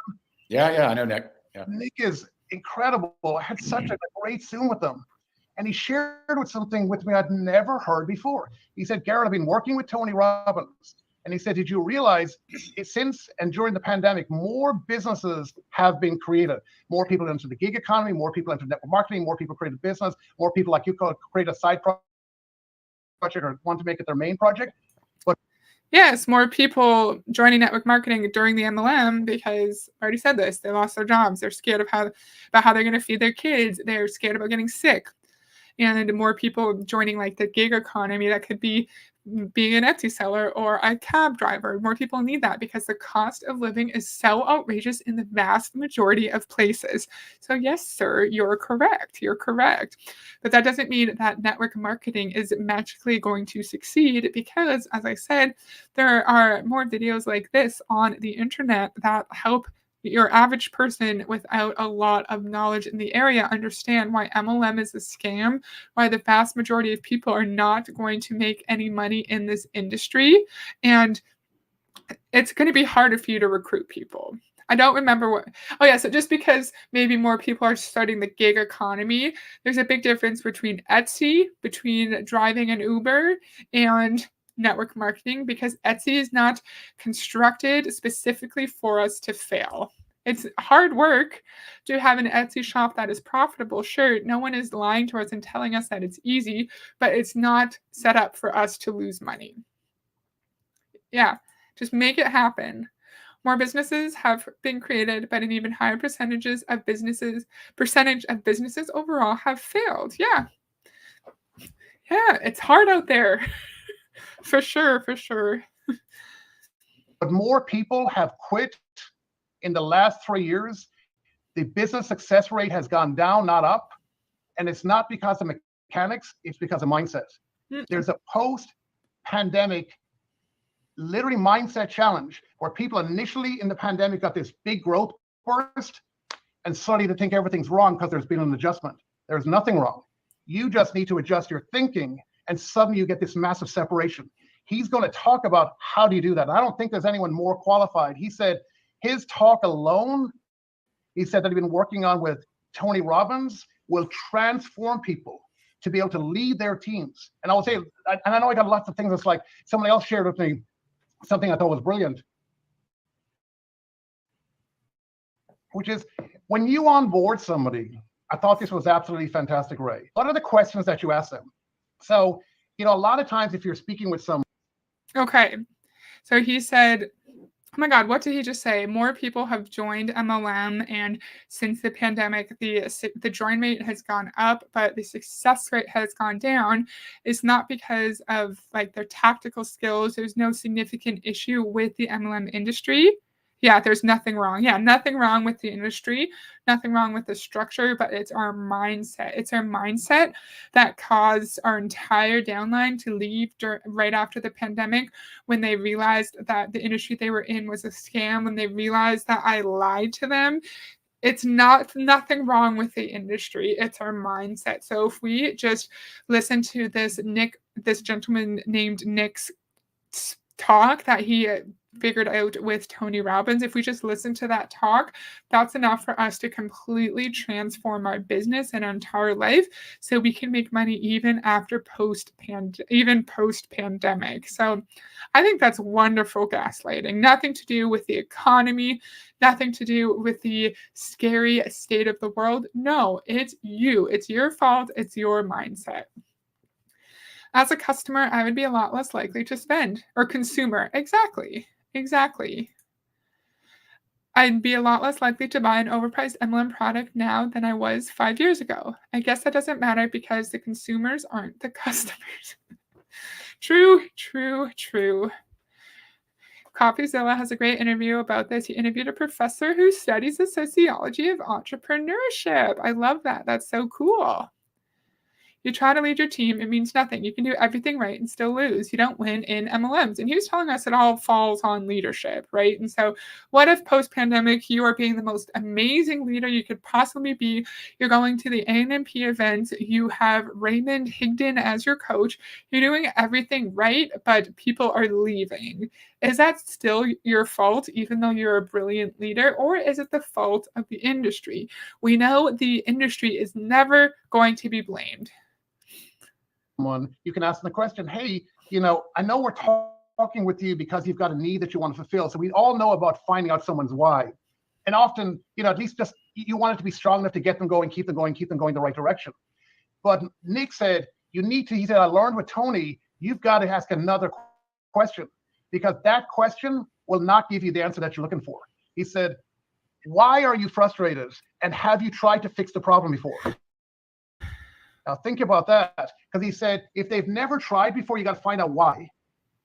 Yeah, I know Nick. Yeah. Nick is incredible. I had such a great Zoom with him. And he shared something with me I'd never heard before. He said, Garrett, I've been working with Tony Robbins. And he said, did you realize since and during the pandemic, more businesses have been created? More people into the gig economy, more people into network marketing, more people create a business, more people like you create a side project or want to make it their main project. Yes, more people joining network marketing during the MLM because I already said this, they lost their jobs. They're scared of how they're going to feed their kids. They're scared about getting sick. And more people joining like the gig economy, that could be being an Etsy seller or a cab driver. More people need that because the cost of living is so outrageous in the vast majority of places. So yes, sir, you're correct. You're correct. But that doesn't mean that network marketing is magically going to succeed because, as I said, there are more videos like this on the internet that help your average person without a lot of knowledge in the area understand why MLM is a scam, why the vast majority of people are not going to make any money in this industry, and it's going to be harder for you to recruit people. I don't remember what. Oh, yeah. So just because maybe more people are starting the gig economy, there's a big difference between Etsy, between driving an Uber, and network marketing, because Etsy is not constructed specifically for us to fail. It's hard work to have an Etsy shop that is profitable. Sure, no one is lying to us and telling us that it's easy, but it's not set up for us to lose money. Yeah, just make it happen. More businesses have been created, but an even higher percentage of businesses overall have failed. Yeah, it's hard out there. For sure. But more people have quit in the last 3 years. The business success rate has gone down, not up. And it's not because of mechanics, it's because of mindset. There's a post-pandemic, literally mindset challenge where people initially in the pandemic got this big growth burst and suddenly they think everything's wrong because there's been an adjustment. There's nothing wrong. You just need to adjust your thinking and suddenly you get this massive separation. He's going to talk about how do you do that. And I don't think there's anyone more qualified. He said his talk alone, he said that he'd been working on with Tony Robbins, will transform people to be able to lead their teams. And I will say, and I know I got lots of things that's like somebody else shared with me something I thought was brilliant, which is when you onboard somebody, I thought this was absolutely fantastic, Ray. What are the questions that you ask them? So, a lot of times if you're speaking with someone. Okay. So he said, Oh my God, what did he just say? More people have joined MLM, and since the pandemic, the join rate has gone up, but the success rate has gone down. It's not because of like their tactical skills. There's no significant issue with the MLM industry. Yeah, there's nothing wrong. Yeah, nothing wrong with the industry, nothing wrong with the structure, but it's our mindset. It's our mindset that caused our entire downline to leave right after the pandemic, when they realized that the industry they were in was a scam, when they realized that I lied to them. It's nothing wrong with the industry. It's our mindset. So if we just listen to this gentleman named Nick's talk that he figured out with Tony Robbins, if we just listen to that talk, that's enough for us to completely transform our business and our entire life, so we can make money even after post-pandemic. So I think that's wonderful gaslighting. Nothing to do with the economy, nothing to do with the scary state of the world. No, it's you. It's your fault. It's your mindset. As a customer, I would be a lot less likely to spend. Or consumer. Exactly. I'd be a lot less likely to buy an overpriced MLM product now than I was 5 years ago. I guess that doesn't matter because the consumers aren't the customers. True. CoffeeZilla has a great interview about this. He interviewed a professor who studies the sociology of entrepreneurship. I love that. That's so cool. You try to lead your team, it means nothing. You can do everything right and still lose. You don't win in MLMs. And he was telling us it all falls on leadership, right? And so what if post-pandemic, you are being the most amazing leader you could possibly be? You're going to the ANMP events. You have Raymond Higdon as your coach. You're doing everything right, but people are leaving. Is that still your fault, even though you're a brilliant leader? Or is it the fault of the industry? We know the industry is never going to be blamed. You can ask them the question, hey, I know we're talking with you because you've got a need that you want to fulfill. So we all know about finding out someone's why. And often, at least just you want it to be strong enough to get them going, keep them going the right direction. But Nick said, he said, I learned with Tony, you've got to ask another question, because that question will not give you the answer that you're looking for. He said, why are you frustrated? And have you tried to fix the problem before? Now think about that, because he said, if they've never tried before, you got to find out why.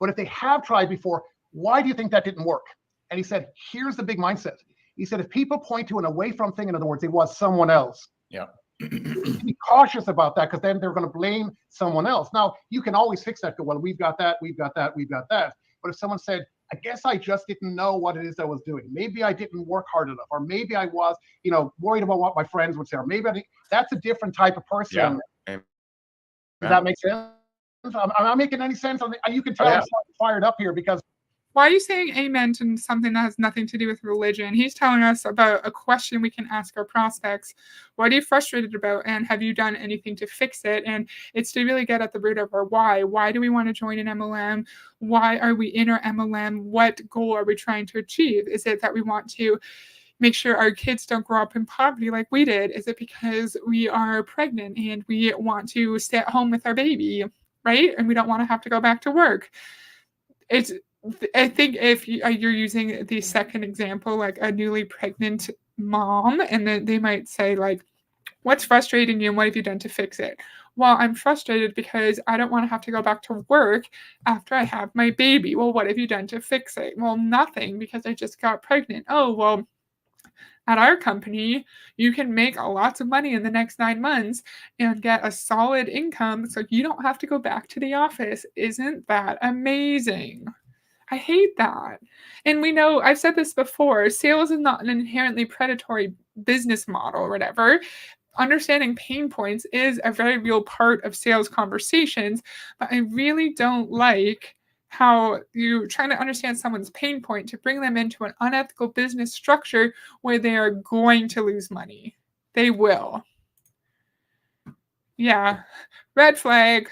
But if they have tried before, why do you think that didn't work? And he said, here's the big mindset. He said, if people point to an away from thing, in other words, it was someone else. Yeah. Be cautious about that, because then they're going to blame someone else. Now, you can always fix that. Go, well, we've got that. But if someone said, I guess I just didn't know what it is I was doing. Maybe I didn't work hard enough, or maybe I was, worried about what my friends would say, or maybe that's a different type of person. Yeah. Does that make sense? I'm not making any sense. You can tell I'm fired up here because. Why are you saying amen to something that has nothing to do with religion? He's telling us about a question we can ask our prospects. What are you frustrated about? And have you done anything to fix it? And it's to really get at the root of our why. Why do we want to join an MLM? Why are we in our MLM? What goal are we trying to achieve? Is it that we want to make sure our kids don't grow up in poverty like we did? Is it because we are pregnant and we want to stay at home with our baby, right? And we don't want to have to go back to work? I think if you're using the second example, like a newly pregnant mom, and then they might say, like, what's frustrating you and what have you done to fix it? Well, I'm frustrated because I don't want to have to go back to work after I have my baby. Well, what have you done to fix it? Well, nothing, because I just got pregnant. Oh, well, at our company, you can make lots of money in the next 9 months and get a solid income so you don't have to go back to the office. Isn't that amazing? I hate that. And we know, I've said this before, sales is not an inherently predatory business model or whatever. Understanding pain points is a very real part of sales conversations, but I really don't like how you're trying to understand someone's pain point to bring them into an unethical business structure where they are going to lose money. They will. Yeah. Red flag.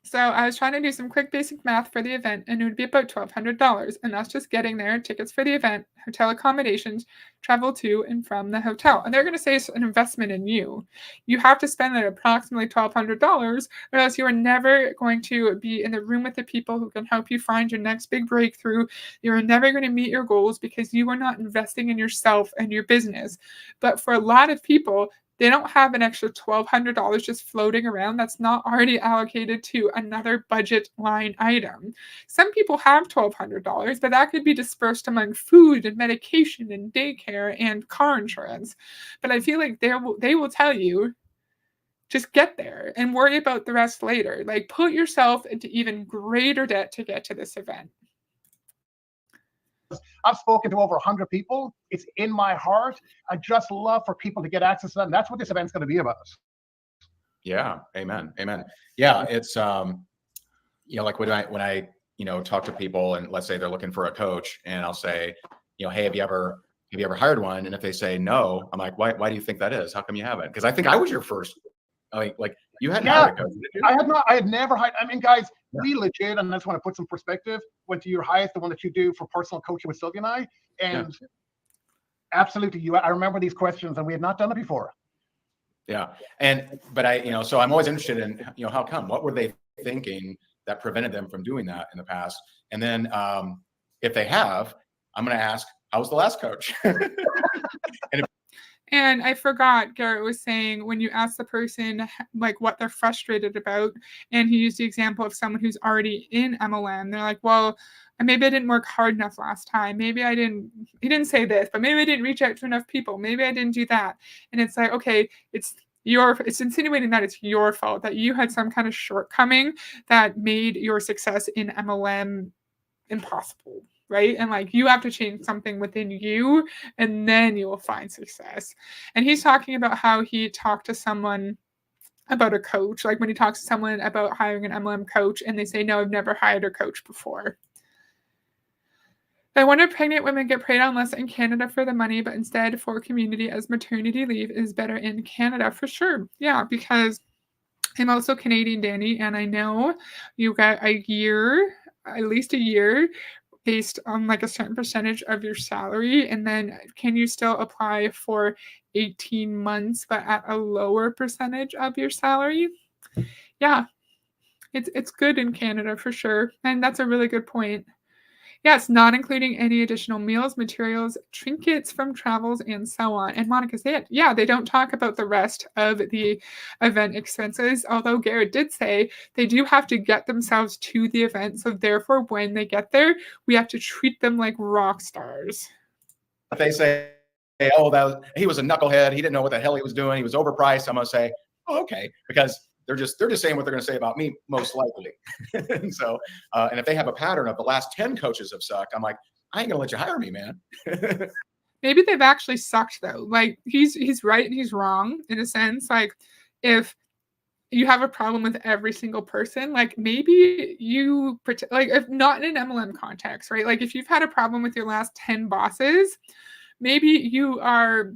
So So I was trying to do some quick basic math for the event, and it would be about $1,200. And that's just getting there, tickets for the event, hotel accommodations, travel to and from the hotel. And they're going to say it's an investment in you. You have to spend approximately $1,200, or else you are never going to be in the room with the people who can help you find your next big breakthrough. You are never going to meet your goals because you are not investing in yourself and your business. But for a lot of people, they don't have an extra $1,200 just floating around that's not already allocated to another budget line item. Some people have $1,200, but that could be dispersed among food and medication and daycare and car insurance. But I feel like they will tell you, just get there and worry about the rest later. Like, put yourself into even greater debt to get to this event. I've spoken to over 100 people. It's in my heart. I just love for people to get access to that. And that's what this event's going to be about. Yeah. Amen. Amen. Yeah. It's, like when I, talk to people and let's say they're looking for a coach and I'll say, hey, have you ever hired one? And if they say no, I'm like, why do you think that is? How come you haven't? Because I think I was your first, like you hadn't hired a coach, did you? I had not. I had never hired. I mean, guys, we legit, and I just want to put some perspective, went to your highest, the one that you do for personal coaching with Sylvia and I. And absolutely, I remember these questions and we had not done it before. Yeah. But so I'm always interested in, how come? What were they thinking that prevented them from doing that in the past? And then if they have, I'm going to ask, how was the last coach? And I forgot, Garrett was saying when you ask the person like what they're frustrated about, and he used the example of someone who's already in MLM. They're like, well, maybe I didn't work hard enough last time. Maybe he didn't say this, but maybe I didn't reach out to enough people. Maybe I didn't do that. And it's like, okay, it's insinuating that it's your fault, that you had some kind of shortcoming that made your success in MLM impossible. Right. And like, you have to change something within you and then you will find success. And he's talking about how he talked to someone about a coach, like when he talks to someone about hiring an MLM coach and they say, no, I've never hired a coach before. I wonder if pregnant women get preyed on less in Canada for the money, but instead for community, as maternity leave is better in Canada for sure. Yeah, because I'm also Canadian, Danny, and I know you got a year, at least a year, based on like a certain percentage of your salary, and then can you still apply for 18 months but at a lower percentage of your salary? Yeah, it's good in Canada for sure, and that's a really good point. Yes, not including any additional meals, materials, trinkets from travels, and so on. And Monica said, yeah, they don't talk about the rest of the event expenses, although Garrett did say they do have to get themselves to the event. So therefore, when they get there, we have to treat them like rock stars. If they say, hey, he was a knucklehead, he didn't know what the hell he was doing, he was overpriced, I'm going to say, oh, okay, because they're just saying what they're going to say about me, most likely. And so, and if they have a pattern of the last 10 coaches have sucked, I'm like, I ain't going to let you hire me, man. Maybe they've actually sucked though. Like he's right and he's wrong in a sense. Like if you have a problem with every single person, like maybe you like, if not in an MLM context, right? Like if you've had a problem with your last 10 bosses, maybe you are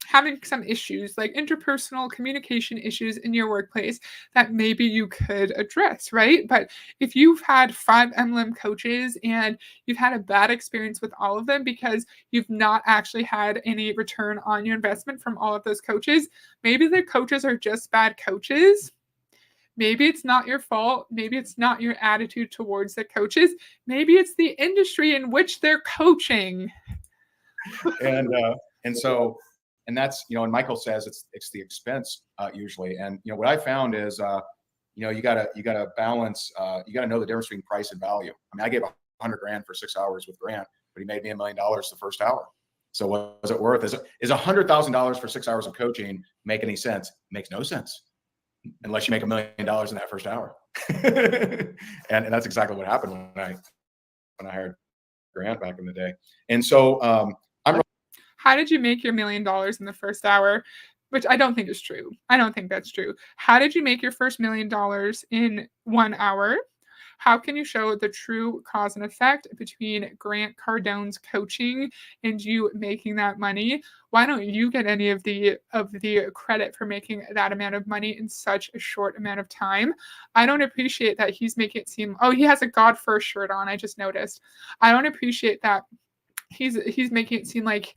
having some issues like interpersonal communication issues in your workplace that maybe you could address, right? But if you've had 5 MLM coaches and you've had a bad experience with all of them because you've not actually had any return on your investment from all of those coaches, maybe the coaches are just bad coaches. Maybe it's not your fault. Maybe it's not your attitude towards the coaches. Maybe it's the industry in which they're coaching. And so, and that's, and Michael says it's the expense usually. And, what I found is, you gotta balance, you gotta know the difference between price and value. I mean, I gave $100,000 for 6 hours with Grant, but he made me $1 million the first hour. So what was it worth? Is $100,000 for 6 hours of coaching make any sense? It makes no sense unless you make $1 million in that first hour. and that's exactly what happened when I hired Grant back in the day. And so, how did you make your $1 million in the first hour? Which I don't think is true. I don't think that's true. How did you make your first $1 million in 1 hour? How can you show the true cause and effect between Grant Cardone's coaching and you making that money? Why don't you get any of the credit for making that amount of money in such a short amount of time? I don't appreciate that he's making it seem, oh, he has a God First shirt on, I just noticed. I don't appreciate that he's making it seem like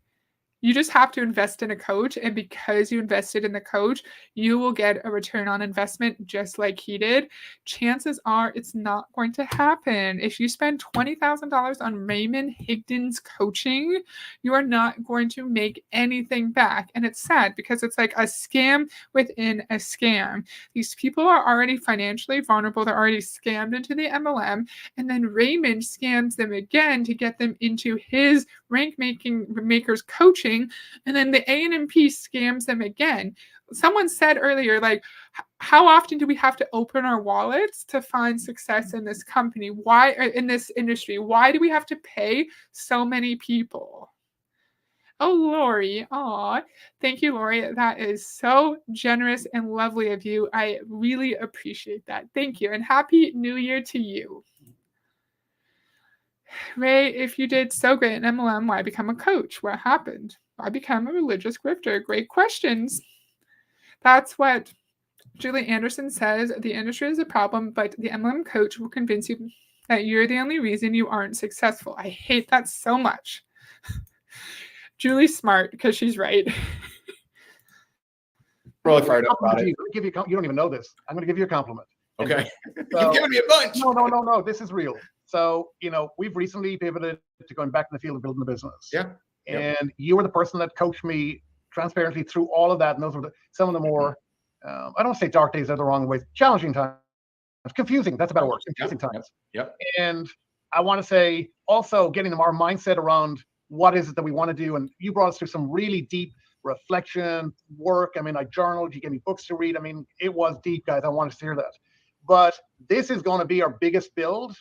you just have to invest in a coach, and because you invested in the coach, you will get a return on investment just like he did. Chances are it's not going to happen. If you spend $20,000 on Raymond Higdon's coaching, you are not going to make anything back. And it's sad because it's like a scam within a scam. These people are already financially vulnerable. They're already scammed into the MLM. And then Raymond scams them again to get them into his makers coaching, and then the ANMP scams them again. Someone said earlier, like, how often do we have to open our wallets to find success in this company? Why, in this industry? Why do we have to pay so many people? Oh, Lori. Aw. Thank you, Lori. That is so generous and lovely of you. I really appreciate that. Thank you. And Happy New Year to you. Ray, if you did so great in MLM, why become a coach? What happened? Why become a religious grifter? Great questions. That's what Julie Anderson says. The industry is a problem, but the MLM coach will convince you that you're the only reason you aren't successful. I hate that so much. Julie's smart because she's right. Really fired up about it. You don't even know this. I'm going to give you a compliment. Okay. So, you've given me a bunch. No. This is real. So, we've recently pivoted to going back in the field of building the business. Yeah. And you were the person that coached me transparently through all of that. And those were some of the more, I don't say dark days, they're the wrong way, challenging times, confusing. That's a better word, confusing times. Yep. And I want to say also getting our mindset around what is it that we want to do. And you brought us through some really deep reflection work. I mean, I journaled, you gave me books to read. I mean, it was deep, guys. I wanted to hear that. But this is going to be our biggest build.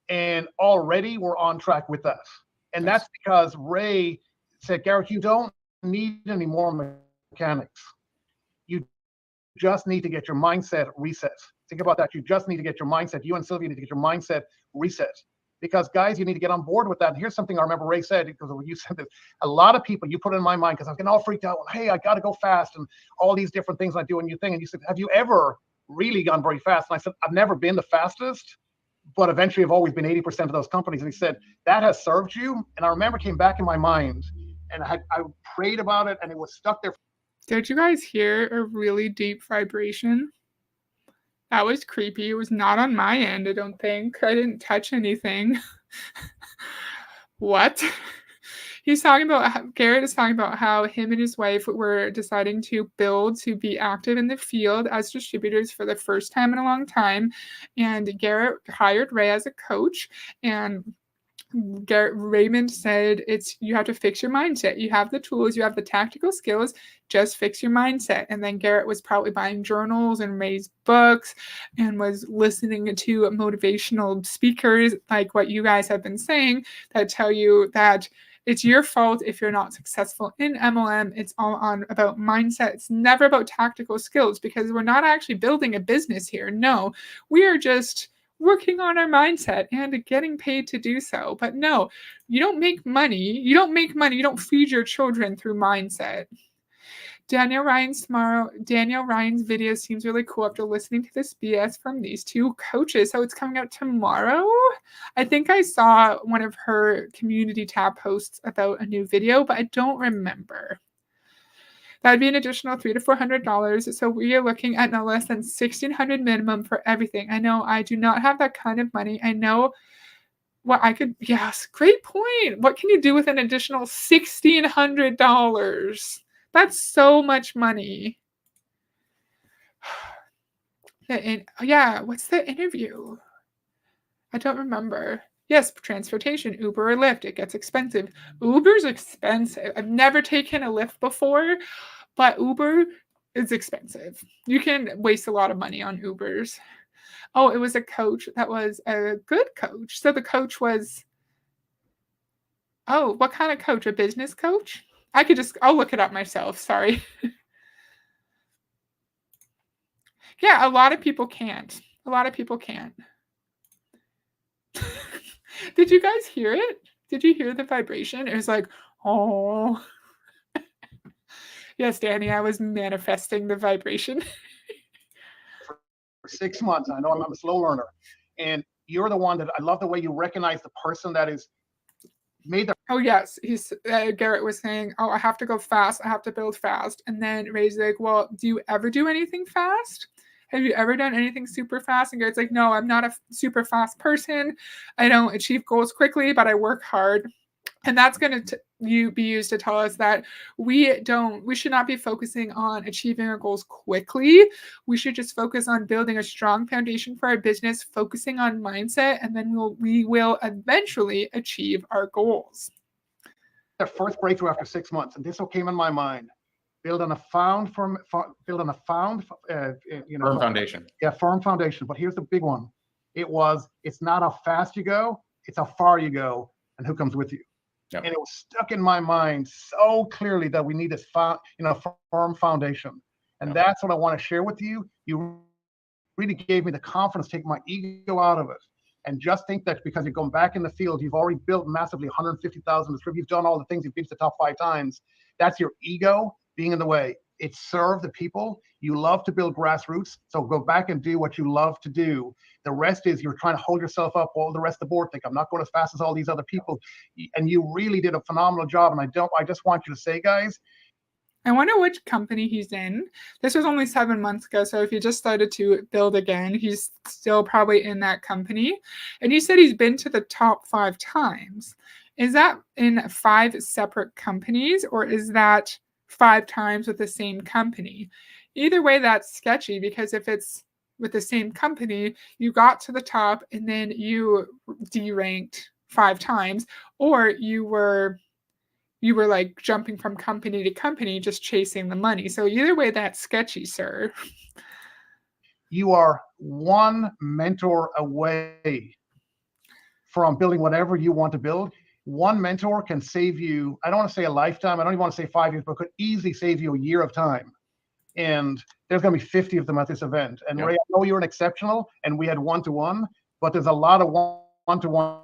And already we're on track with that. And that's because Ray said, Garrett, you don't need any more mechanics. You just need to get your mindset reset. Think about that. You just need to get your mindset. You and Sylvia need to get your mindset reset. Because, guys, you need to get on board with that. And here's something I remember Ray said, because when you said this, a lot of people, you put it in my mind, because I was getting all freaked out. Hey, I got to go fast and all these different things I do and you think. And you said, have you ever really gone very fast? And I said, I've never been the fastest, but eventually I've always been 80% of those companies. And he said, that has served you. And I remember it came back in my mind and I prayed about it and it was stuck there. Did you guys hear a really deep vibration? That was creepy. It was not on my end, I don't think. I didn't touch anything. What? Garrett is talking about how him and his wife were deciding to be active in the field as distributors for the first time in a long time. And Garrett hired Ray as a coach. And Raymond said you have to fix your mindset. You have the tools, you have the tactical skills, just fix your mindset. And then Garrett was probably buying journals and Ray's books and was listening to motivational speakers like what you guys have been saying that tell you that it's your fault if you're not successful in MLM. It's all about mindset. It's never about tactical skills because we're not actually building a business here. No, we are just working on our mindset and getting paid to do so. But no, you don't make money. You don't feed your children through mindset. Daniel Ryan's video seems really cool after listening to this BS from these two coaches. So it's coming out tomorrow. I think I saw one of her community tab posts about a new video, but I don't remember. That'd be an additional $300 to $400. So we are looking at no less than $1,600 minimum for everything. I know I do not have that kind of money. I know what I could. Yes, great point. What can you do with an additional $1,600? That's so much money. What's the interview? I don't remember. Yes, transportation, Uber or Lyft. It gets expensive. Uber's expensive. I've never taken a Lyft before, but Uber is expensive. You can waste a lot of money on Ubers. Oh, it was a coach that was a good coach. So the coach was, what kind of coach? A business coach? I'll look it up myself. Sorry. Yeah, a lot of people can't. Did you guys hear it? Did you hear the vibration? It was like, oh. Yes, Danny, I was manifesting the vibration. For 6 months. I know I'm a slow learner. And you're the one that I love the way you recognize the person that is made the. Oh, yes. Garrett was saying, oh, I have to go fast. I have to build fast. And then Ray's like, well, do you ever do anything fast? Have you ever done anything super fast? And Garrett's like, no, I'm not a super fast person. I don't achieve goals quickly, but I work hard. And that's going to be used to tell us that we should not be focusing on achieving our goals quickly. We should just focus on building a strong foundation for our business, focusing on mindset, and then we will eventually achieve our goals. Their first breakthrough after 6 months, and this all came in my mind. Build on a firm foundation. Yeah, firm foundation. But here's the big one. It's not how fast you go, it's how far you go and who comes with you. Yep. And it was stuck in my mind so clearly that we need this firm foundation. And that's what I want to share with you. You really gave me the confidence to take my ego out of it. And just think that because you're going back in the field, you've already built massively 150,000. You've done all the things, you've been to the top 5 times. That's your ego being in the way. It served the people. You love to build grassroots. So go back and do what you love to do. The rest is you're trying to hold yourself up while the rest of the board think I'm not going as fast as all these other people. And you really did a phenomenal job. And I just want you to say, guys, I wonder which company he's in. This was only 7 months ago, so if he just started to build again, he's still probably in that company. And you said he's been to the top 5 times. Is that in 5 separate companies, or is that 5 times with the same company? Either way, that's sketchy, because if it's with the same company, you got to the top and then you deranked 5 times, or you were like jumping from company to company, just chasing the money. So either way, that's sketchy, sir. You are one mentor away from building whatever you want to build. One mentor can save you, I don't want to say a lifetime, I don't even want to say 5 years, but could easily save you a year of time. And there's going to be 50 of them at this event. And Ray, I know you're an exceptional, and we had one-to-one, but there's a lot of one-to-one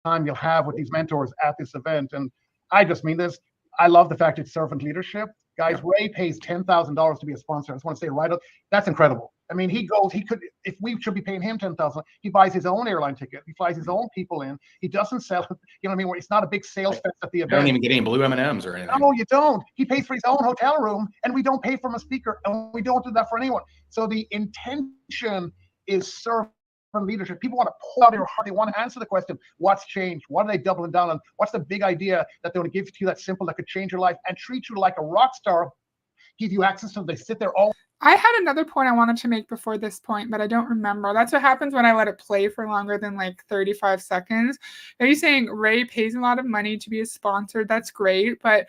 time you'll have with these mentors at this event. And I just mean this. I love the fact it's servant leadership. Guys, Ray pays $10,000 to be a sponsor. I just want to say right up, that's incredible. I mean, if we should be paying him $10,000, he buys his own airline ticket. He flies his own people in. He doesn't sell, you know what I mean? Where it's not a big sales fest at the event. You don't even get any blue M&Ms or anything. No, you don't. He pays for his own hotel room, and we don't pay for him a speaker, and we don't do that for anyone. So the intention is servant leadership. People want to pull out their heart. They want to answer the question, what's changed? What are they doubling down on? What's the big idea that they want to give to you that's simple, that could change your life and treat you like a rock star, give you access to them. They sit there all. I had another point I wanted to make before this point, but I don't remember. That's what happens when I let it play for longer than like 35 seconds. Are you saying Ray pays a lot of money to be a sponsor? That's great, but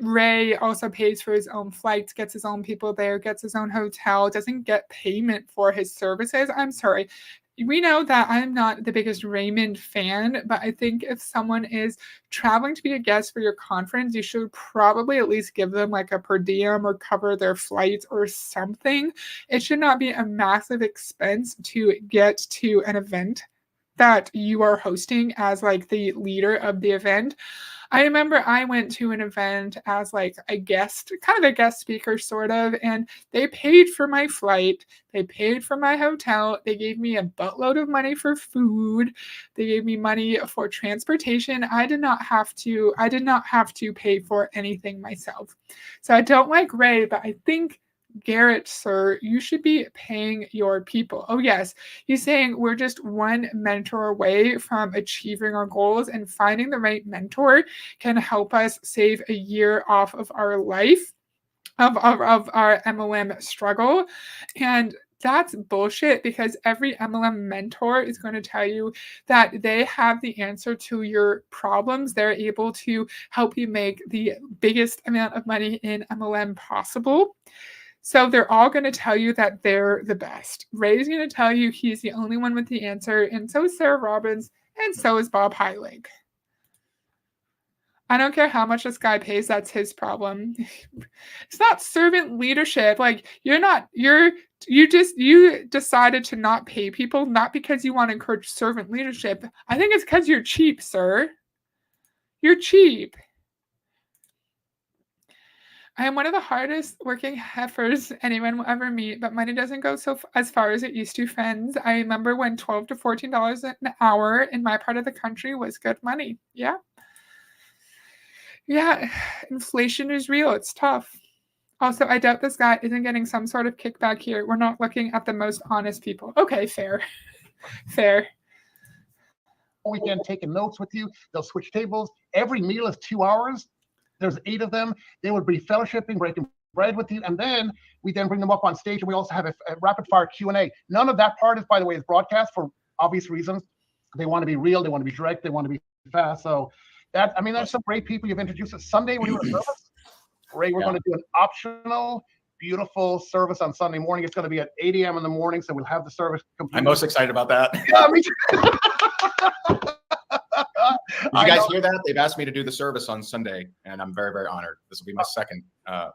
Ray also pays for his own flights, gets his own people there, gets his own hotel, doesn't get payment for his services. I'm sorry. We know that I'm not the biggest Raymond fan, but I think if someone is traveling to be a guest for your conference, you should probably at least give them like a per diem or cover their flights or something. It should not be a massive expense to get to an event that you are hosting as like the leader of the event. I remember I went to an event as like a guest, kind of a guest speaker sort of, and they paid for my flight, they paid for my hotel, they gave me a buttload of money for food, they gave me money for transportation. I did not have to pay for anything myself. So I don't like Ray, but I think Garrett, sir, you should be paying your people. Oh, yes. He's saying we're just one mentor away from achieving our goals, and finding the right mentor can help us save a year off of our life, of our MLM struggle. And that's bullshit, because every MLM mentor is going to tell you that they have the answer to your problems. They're able to help you make the biggest amount of money in MLM possible. So they're all going to tell you that they're the best. Ray's going to tell you he's the only one with the answer, and so is Sarah Robbins, and so is Bob Heilig. I don't care how much this guy pays, that's his problem. It's not servant leadership. Like, you decided to not pay people, not because you want to encourage servant leadership. I think it's because you're cheap, sir. You're cheap. I am one of the hardest working heifers anyone will ever meet, but money doesn't go as far as it used to, friends. I remember when $12 to $14 an hour in my part of the country was good money. Yeah. Yeah, inflation is real. It's tough. Also, I doubt this guy isn't getting some sort of kickback here. We're not looking at the most honest people. Okay, fair. Fair. Weekend taking notes with you. They'll switch tables. Every meal is 2 hours. There's 8 of them. They will be fellowshipping, breaking bread with you, and then we bring them up on stage, and we also have a rapid fire Q&A. None of that part is, by the way, is broadcast for obvious reasons. They want to be real. They want to be direct. They want to be fast. So that's some great people you've introduced us. Sunday we're doing a service. Ray, we're going to do an optional, beautiful service on Sunday morning. It's going to be at 8 a.m. in the morning, so we'll have the service complete. I'm most excited about that. Yeah, me too. Did you guys hear that? They've asked me to do the service on Sunday, and I'm very, very honored. This will be my second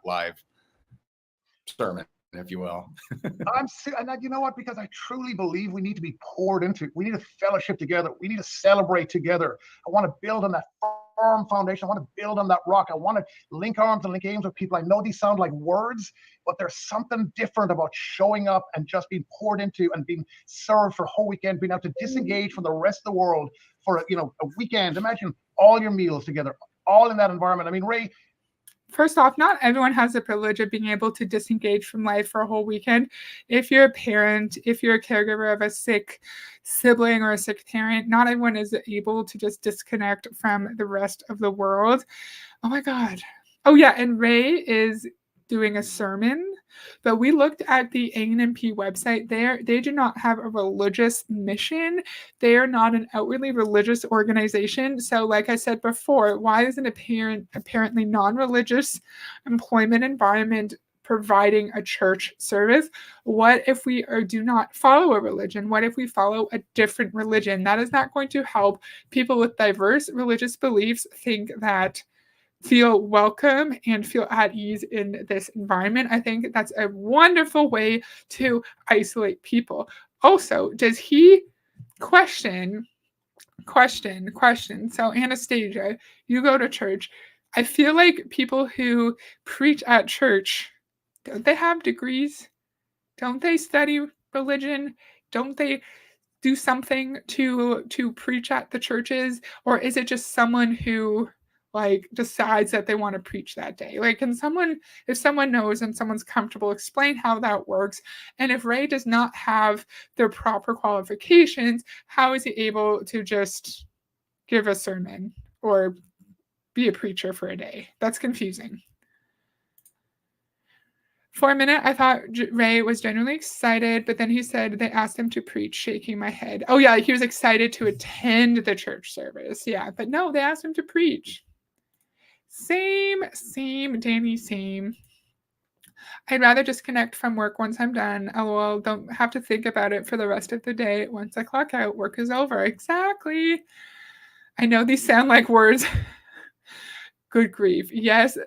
live sermon, if you will. And you know what? Because I truly believe we need to be poured into. We need to fellowship together. We need to celebrate together. I want to build on that firm foundation. I want to build on that rock. I want to link arms and link aims with people. I know these sound like words, but there's something different about showing up and just being poured into and being served for a whole weekend, being able to disengage from the rest of the world for a weekend. Imagine all your meals together, all in that environment. I mean, Ray, first off, not everyone has the privilege of being able to disengage from life for a whole weekend. If you're a parent, if you're a caregiver of a sick sibling or a sick parent, not everyone is able to just disconnect from the rest of the world. Oh my God. Oh yeah, and Ray is doing a sermon, but we looked at the ANMP website. They do not have a religious mission. They are not an outwardly religious organization. So like I said before, why is an apparently non-religious employment environment providing a church service? What if we do not follow a religion? What if we follow a different religion? That is not going to help people with diverse religious beliefs feel welcome and feel at ease in this environment. I think that's a wonderful way to isolate people. Also, does he question? So Anastasia, you go to church. I feel like people who preach at church, don't they have degrees? Don't they study religion? Don't they do something to preach at the churches? Or is it just someone who decides that they want to preach that day? Like, if someone knows and someone's comfortable, explain how that works. And if Ray does not have the proper qualifications, how is he able to just give a sermon or be a preacher for a day? That's confusing. For a minute, I thought Ray was genuinely excited, but then he said they asked him to preach, shaking my head. Oh yeah, he was excited to attend the church service. Yeah, but no, they asked him to preach. Same, Danny, same. I'd rather disconnect from work once I'm done. LOL, don't have to think about it for the rest of the day. Once I clock out, work is over. Exactly. I know these sound like words. Good grief. Yes,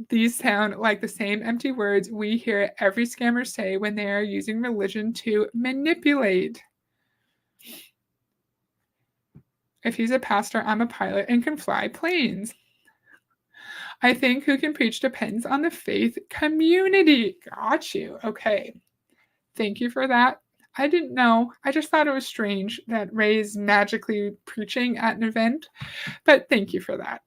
these sound like the same empty words we hear every scammer say when they are using religion to manipulate. If he's a pastor, I'm a pilot and can fly planes. I think who can preach depends on the faith community. Got you. Okay. Thank you for that. I didn't know. I just thought it was strange that Ray's magically preaching at an event, but thank you for that.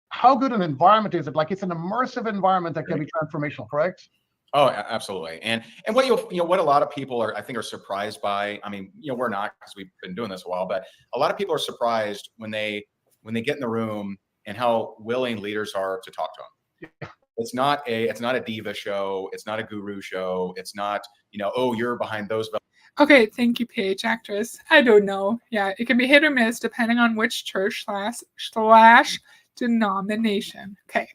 How good an environment is it? Like, it's an immersive environment that can be transformational, correct? Oh, absolutely. And what what a lot of people are surprised by. I mean, we're not, because we've been doing this a while, but a lot of people are surprised when they get in the room and how willing leaders are to talk to them. Yeah. It's not a diva show. It's not a guru show. It's not, oh, you're behind those. Okay, thank you, PH actress. I don't know. Yeah, it can be hit or miss depending on which church slash denomination. Okay.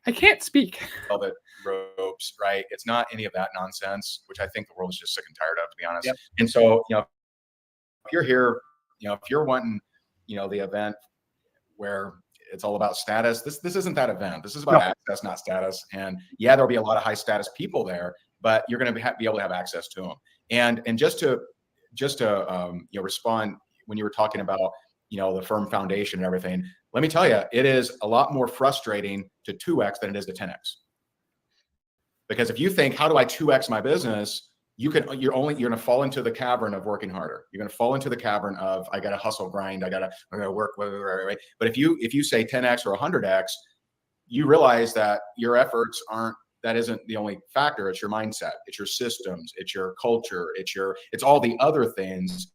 I can't speak. Velvet ropes, right? It's not any of that nonsense, which I think the world is just sick and tired of, to be honest. Yep. And so, if you're here, if you're wanting, the event where it's all about status. This isn't that event. This is about access, not status. And yeah, there'll be a lot of high status people there, but you're going to be able to have access to them. And just to respond when you were talking about the firm foundation and everything, let me tell you, it is a lot more frustrating to 2x than it is to 10x. Because if you think, how do I 2x my business? You're going to fall into the cavern of working harder. You're going to fall into the cavern of, I got to hustle, grind. I got to work. Right? But if you say 10x or 100x, you realize that your efforts that isn't the only factor. It's your mindset. It's your systems. It's your culture. It's all the other things.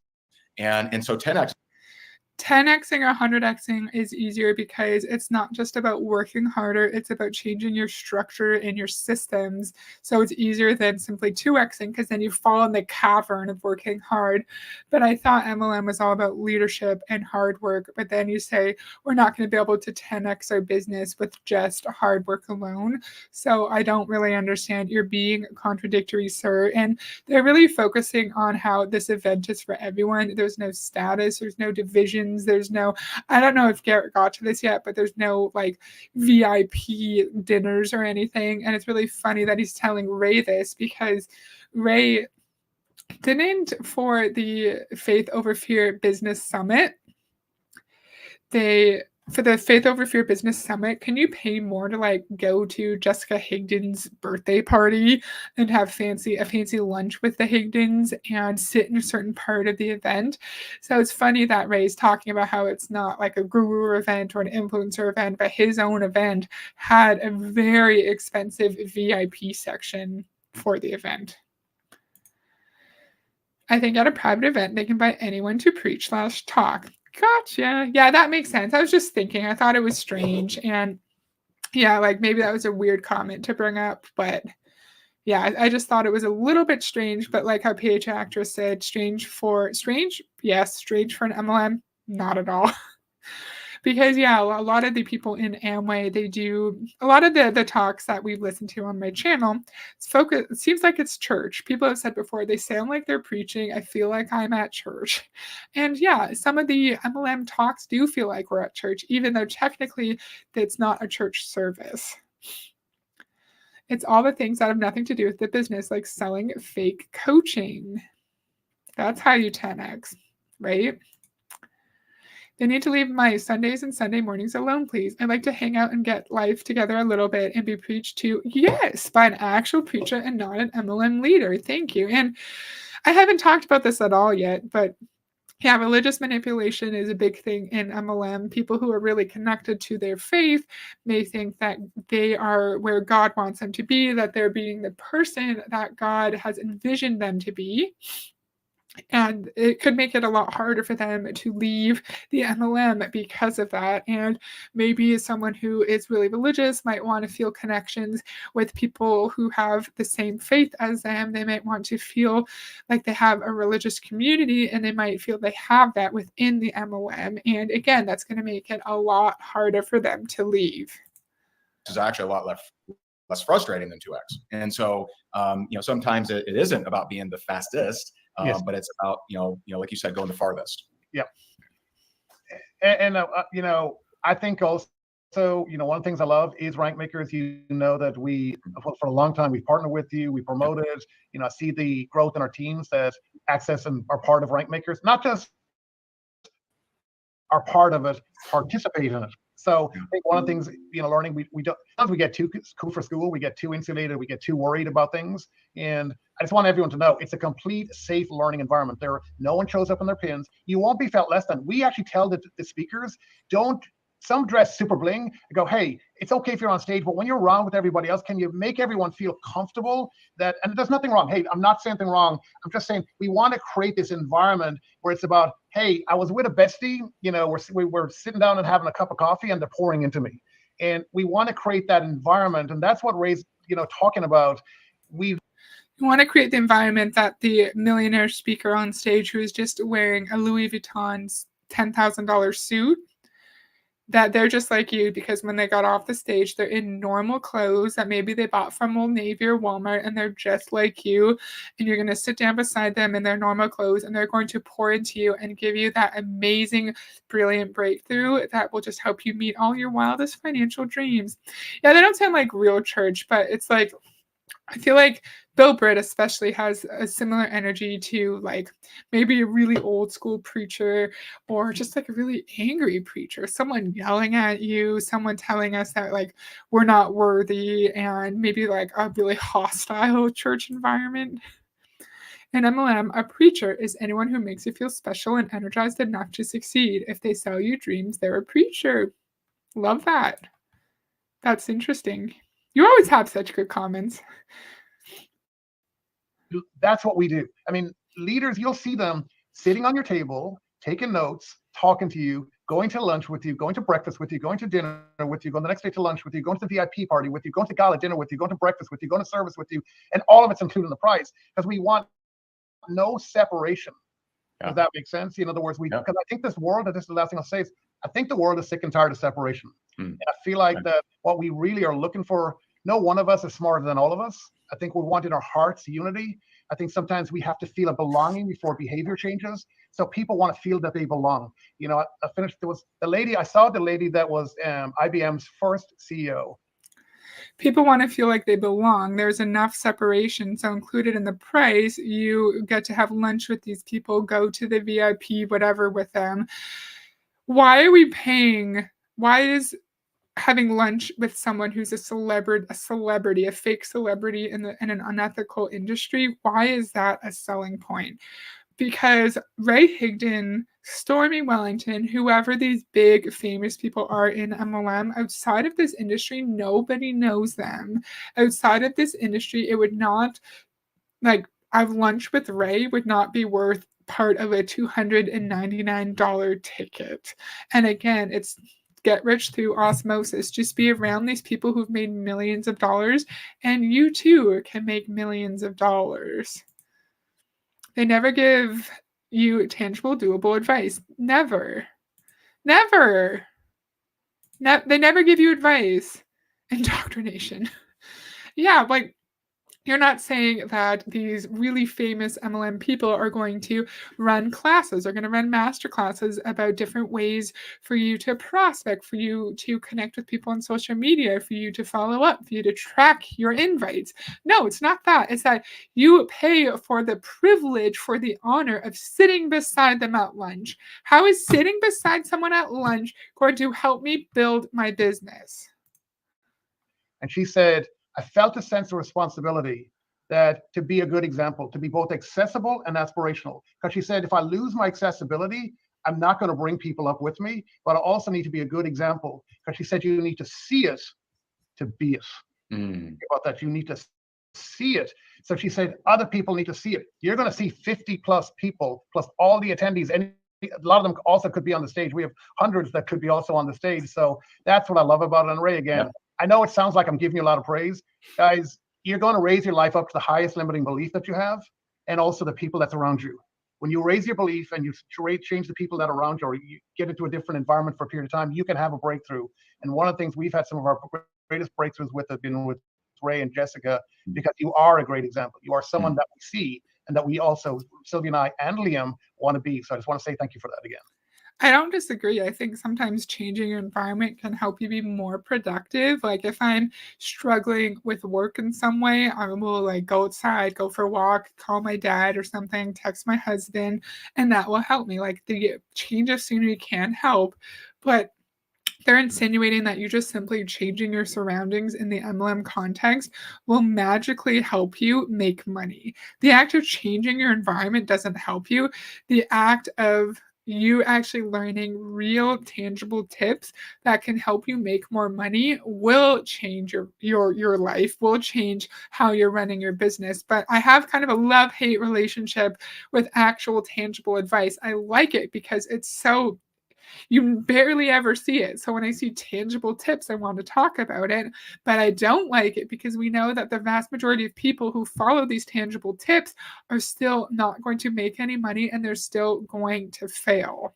And so 10xing or 100xing is easier because it's not just about working harder, it's about changing your structure and your systems. So it's easier than simply 2xing because then you fall in the cavern of working hard. But I thought MLM was all about leadership and hard work. But then you say, we're not going to be able to 10x our business with just hard work alone. So I don't really understand. You're being contradictory, sir. And they're really focusing on how this event is for everyone. There's no status, there's no division. There's no, I don't know if Garrett got to this yet, but there's no like VIP dinners or anything. And it's really funny that he's telling Ray this because Ray didn't, for the Faith Over Fear Business Summit, for the Faith Over Fear Business Summit, can you pay more to like go to Jessica Higdon's birthday party and have a fancy lunch with the Higdons and sit in a certain part of the event? So it's funny that Ray's talking about how it's not like a guru event or an influencer event, but his own event had a very expensive VIP section for the event. I think at a private event, they can invite anyone to preach / talk. Gotcha. Yeah, that makes sense. I was just thinking, I thought it was strange. And yeah, like maybe that was a weird comment to bring up. But yeah, I just thought it was a little bit strange. But like how PH Actress said, strange? Yes, strange for an MLM? Not at all. Because yeah, a lot of the people in Amway, they do a lot of the talks that we've listened to on my channel. It seems like it's church. People have said before, they sound like they're preaching. I feel like I'm at church. And yeah, some of the MLM talks do feel like we're at church, even though technically it's not a church service. It's all the things that have nothing to do with the business, like selling fake coaching. That's how you 10x, right? They need to leave my Sundays and Sunday mornings alone, please. I like to hang out and get life together a little bit and be preached to, yes, by an actual preacher and not an MLM leader. Thank you. And I haven't talked about this at all yet, but yeah, religious manipulation is a big thing in MLM. People who are really connected to their faith may think that they are where God wants them to be, that they're being the person that God has envisioned them to be. And it could make it a lot harder for them to leave the MLM because of that. And maybe someone who is really religious might want to feel connections with people who have the same faith as them. They might want to feel like they have a religious community, and they might feel they have that within the MLM. And again, that's going to make it a lot harder for them to leave. This is actually a lot less frustrating than 2x. And so, sometimes it isn't about being the fastest. Yes. But it's about, like you said, going the farthest. Yeah. And I think also, one of the things I love is Rank Makers. You know that for a long time, we've partnered with you, we promoted, I see the growth in our teams that access and are part of Rank Makers, not just are part of it, participate in it. So I think one of the things, learning, we don't, sometimes we get too cool for school, we get too insulated, we get too worried about things. And I just want everyone to know it's a complete safe learning environment. No one shows up in their pins. You won't be felt less than. We actually tell the speakers, some dress super bling, go, hey, it's okay if you're on stage, but when you're around with everybody else, can you make everyone feel comfortable and there's nothing wrong. Hey, I'm not saying anything wrong. I'm just saying we want to create this environment where it's about, hey, I was with a bestie, we're sitting down and having a cup of coffee and they're pouring into me. And we want to create that environment. And that's what Ray's, talking about. We want to create the environment that the millionaire speaker on stage who is just wearing a Louis Vuitton's $10,000 suit that they're just like you, because when they got off the stage, they're in normal clothes that maybe they bought from Old Navy or Walmart, and they're just like you. And you're going to sit down beside them in their normal clothes, and they're going to pour into you and give you that amazing, brilliant breakthrough that will just help you meet all your wildest financial dreams. Yeah, they don't sound like real church, but it's like, I feel like Bill Britt especially has a similar energy to like maybe a really old school preacher, or just like a really angry preacher, someone yelling at you, someone telling us that like we're not worthy, and maybe like a really hostile church environment. In MLM, a preacher is anyone who makes you feel special and energized enough to succeed. If they sell you dreams, they're a preacher. Love that. That's interesting. You always have such good comments. That's what we do. I mean, leaders, you'll see them sitting on your table, taking notes, talking to you, going to lunch with you, going to breakfast with you, going to dinner with you, going the next day to lunch with you, going to the VIP party with you, going to gala dinner with you, going to breakfast with you, going to service with you, and all of it's included in the price, because we want no separation. Does that make sense? In other words, because I think this world, and this is the last thing I'll say, is I think the world is sick and tired of separation. And I feel like that what we really are looking for, no one of us is smarter than all of us. I think we want in our hearts unity. I think sometimes we have to feel a belonging before behavior changes. So people want to feel that they belong. I finished, there was the lady, I saw the lady that was IBM's first CEO. People want to feel like they belong. There's enough separation. So included in the price, you get to have lunch with these people, go to the VIP, whatever with them. Why are we paying? Why is having lunch with someone who's a celebrity, a fake celebrity in an unethical industry, why is that a selling point? Because Ray Higdon, Stormy Wellington, whoever these big famous people are in MLM, outside of this industry, nobody knows them. Outside of this industry, it would not, like, I've lunch with Ray would not be worth part of a $299 ticket. And again, it's get rich through osmosis. Just be around these people who've made millions of dollars, and you too can make millions of dollars. They never give you tangible, doable advice. Never. Never. They never give you advice. Indoctrination. Yeah, like, you're not saying that these really famous MLM people are going to run classes, are going to run master classes about different ways for you to prospect, for you to connect with people on social media, for you to follow up, for you to track your invites. No, it's not that. It's that you pay for the privilege, for the honor of sitting beside them at lunch. How is sitting beside someone at lunch going to help me build my business? And she said, I felt a sense of responsibility that to be a good example, to be both accessible and aspirational. Because she said, if I lose my accessibility, I'm not going to bring people up with me, but I also need to be a good example. Because she said, you need to see it to be it. About that, you need to see it. So she said, other people need to see it. You're going to see 50 plus people, plus all the attendees, and a lot of them also could be on the stage. We have hundreds that could be also on the stage. So that's what I love about it. And Ray, again, I know it sounds like I'm giving you a lot of praise. Guys, you're going to raise your life up to the highest limiting belief that you have, and also the people that's around you. When you raise your belief and you change the people that are around you, or you get into a different environment for a period of time, you can have a breakthrough. And one of the things we've had some of our greatest breakthroughs with have been with Ray and Jessica, because you are a great example. You are someone that we see, and that we also, Sylvia and I and Liam, want to be. So I just want to say thank you for that again. I don't disagree. I think sometimes changing your environment can help you be more productive. Like if I'm struggling with work in some way, I will like go outside, go for a walk, call my dad or something, text my husband, and that will help me. Like the change of scenery can help, but they're insinuating that you just simply changing your surroundings in the MLM context will magically help you make money. The act of changing your environment doesn't help you. The act of you actually learning real tangible tips that can help you make more money will change your life, will change how you're running your business. But I have kind of a love-hate relationship with actual tangible advice. I like it because it's so, you barely ever see it. So when I see tangible tips, I want to talk about it, but I don't like it because we know that the vast majority of people who follow these tangible tips are still not going to make any money, and they're still going to fail.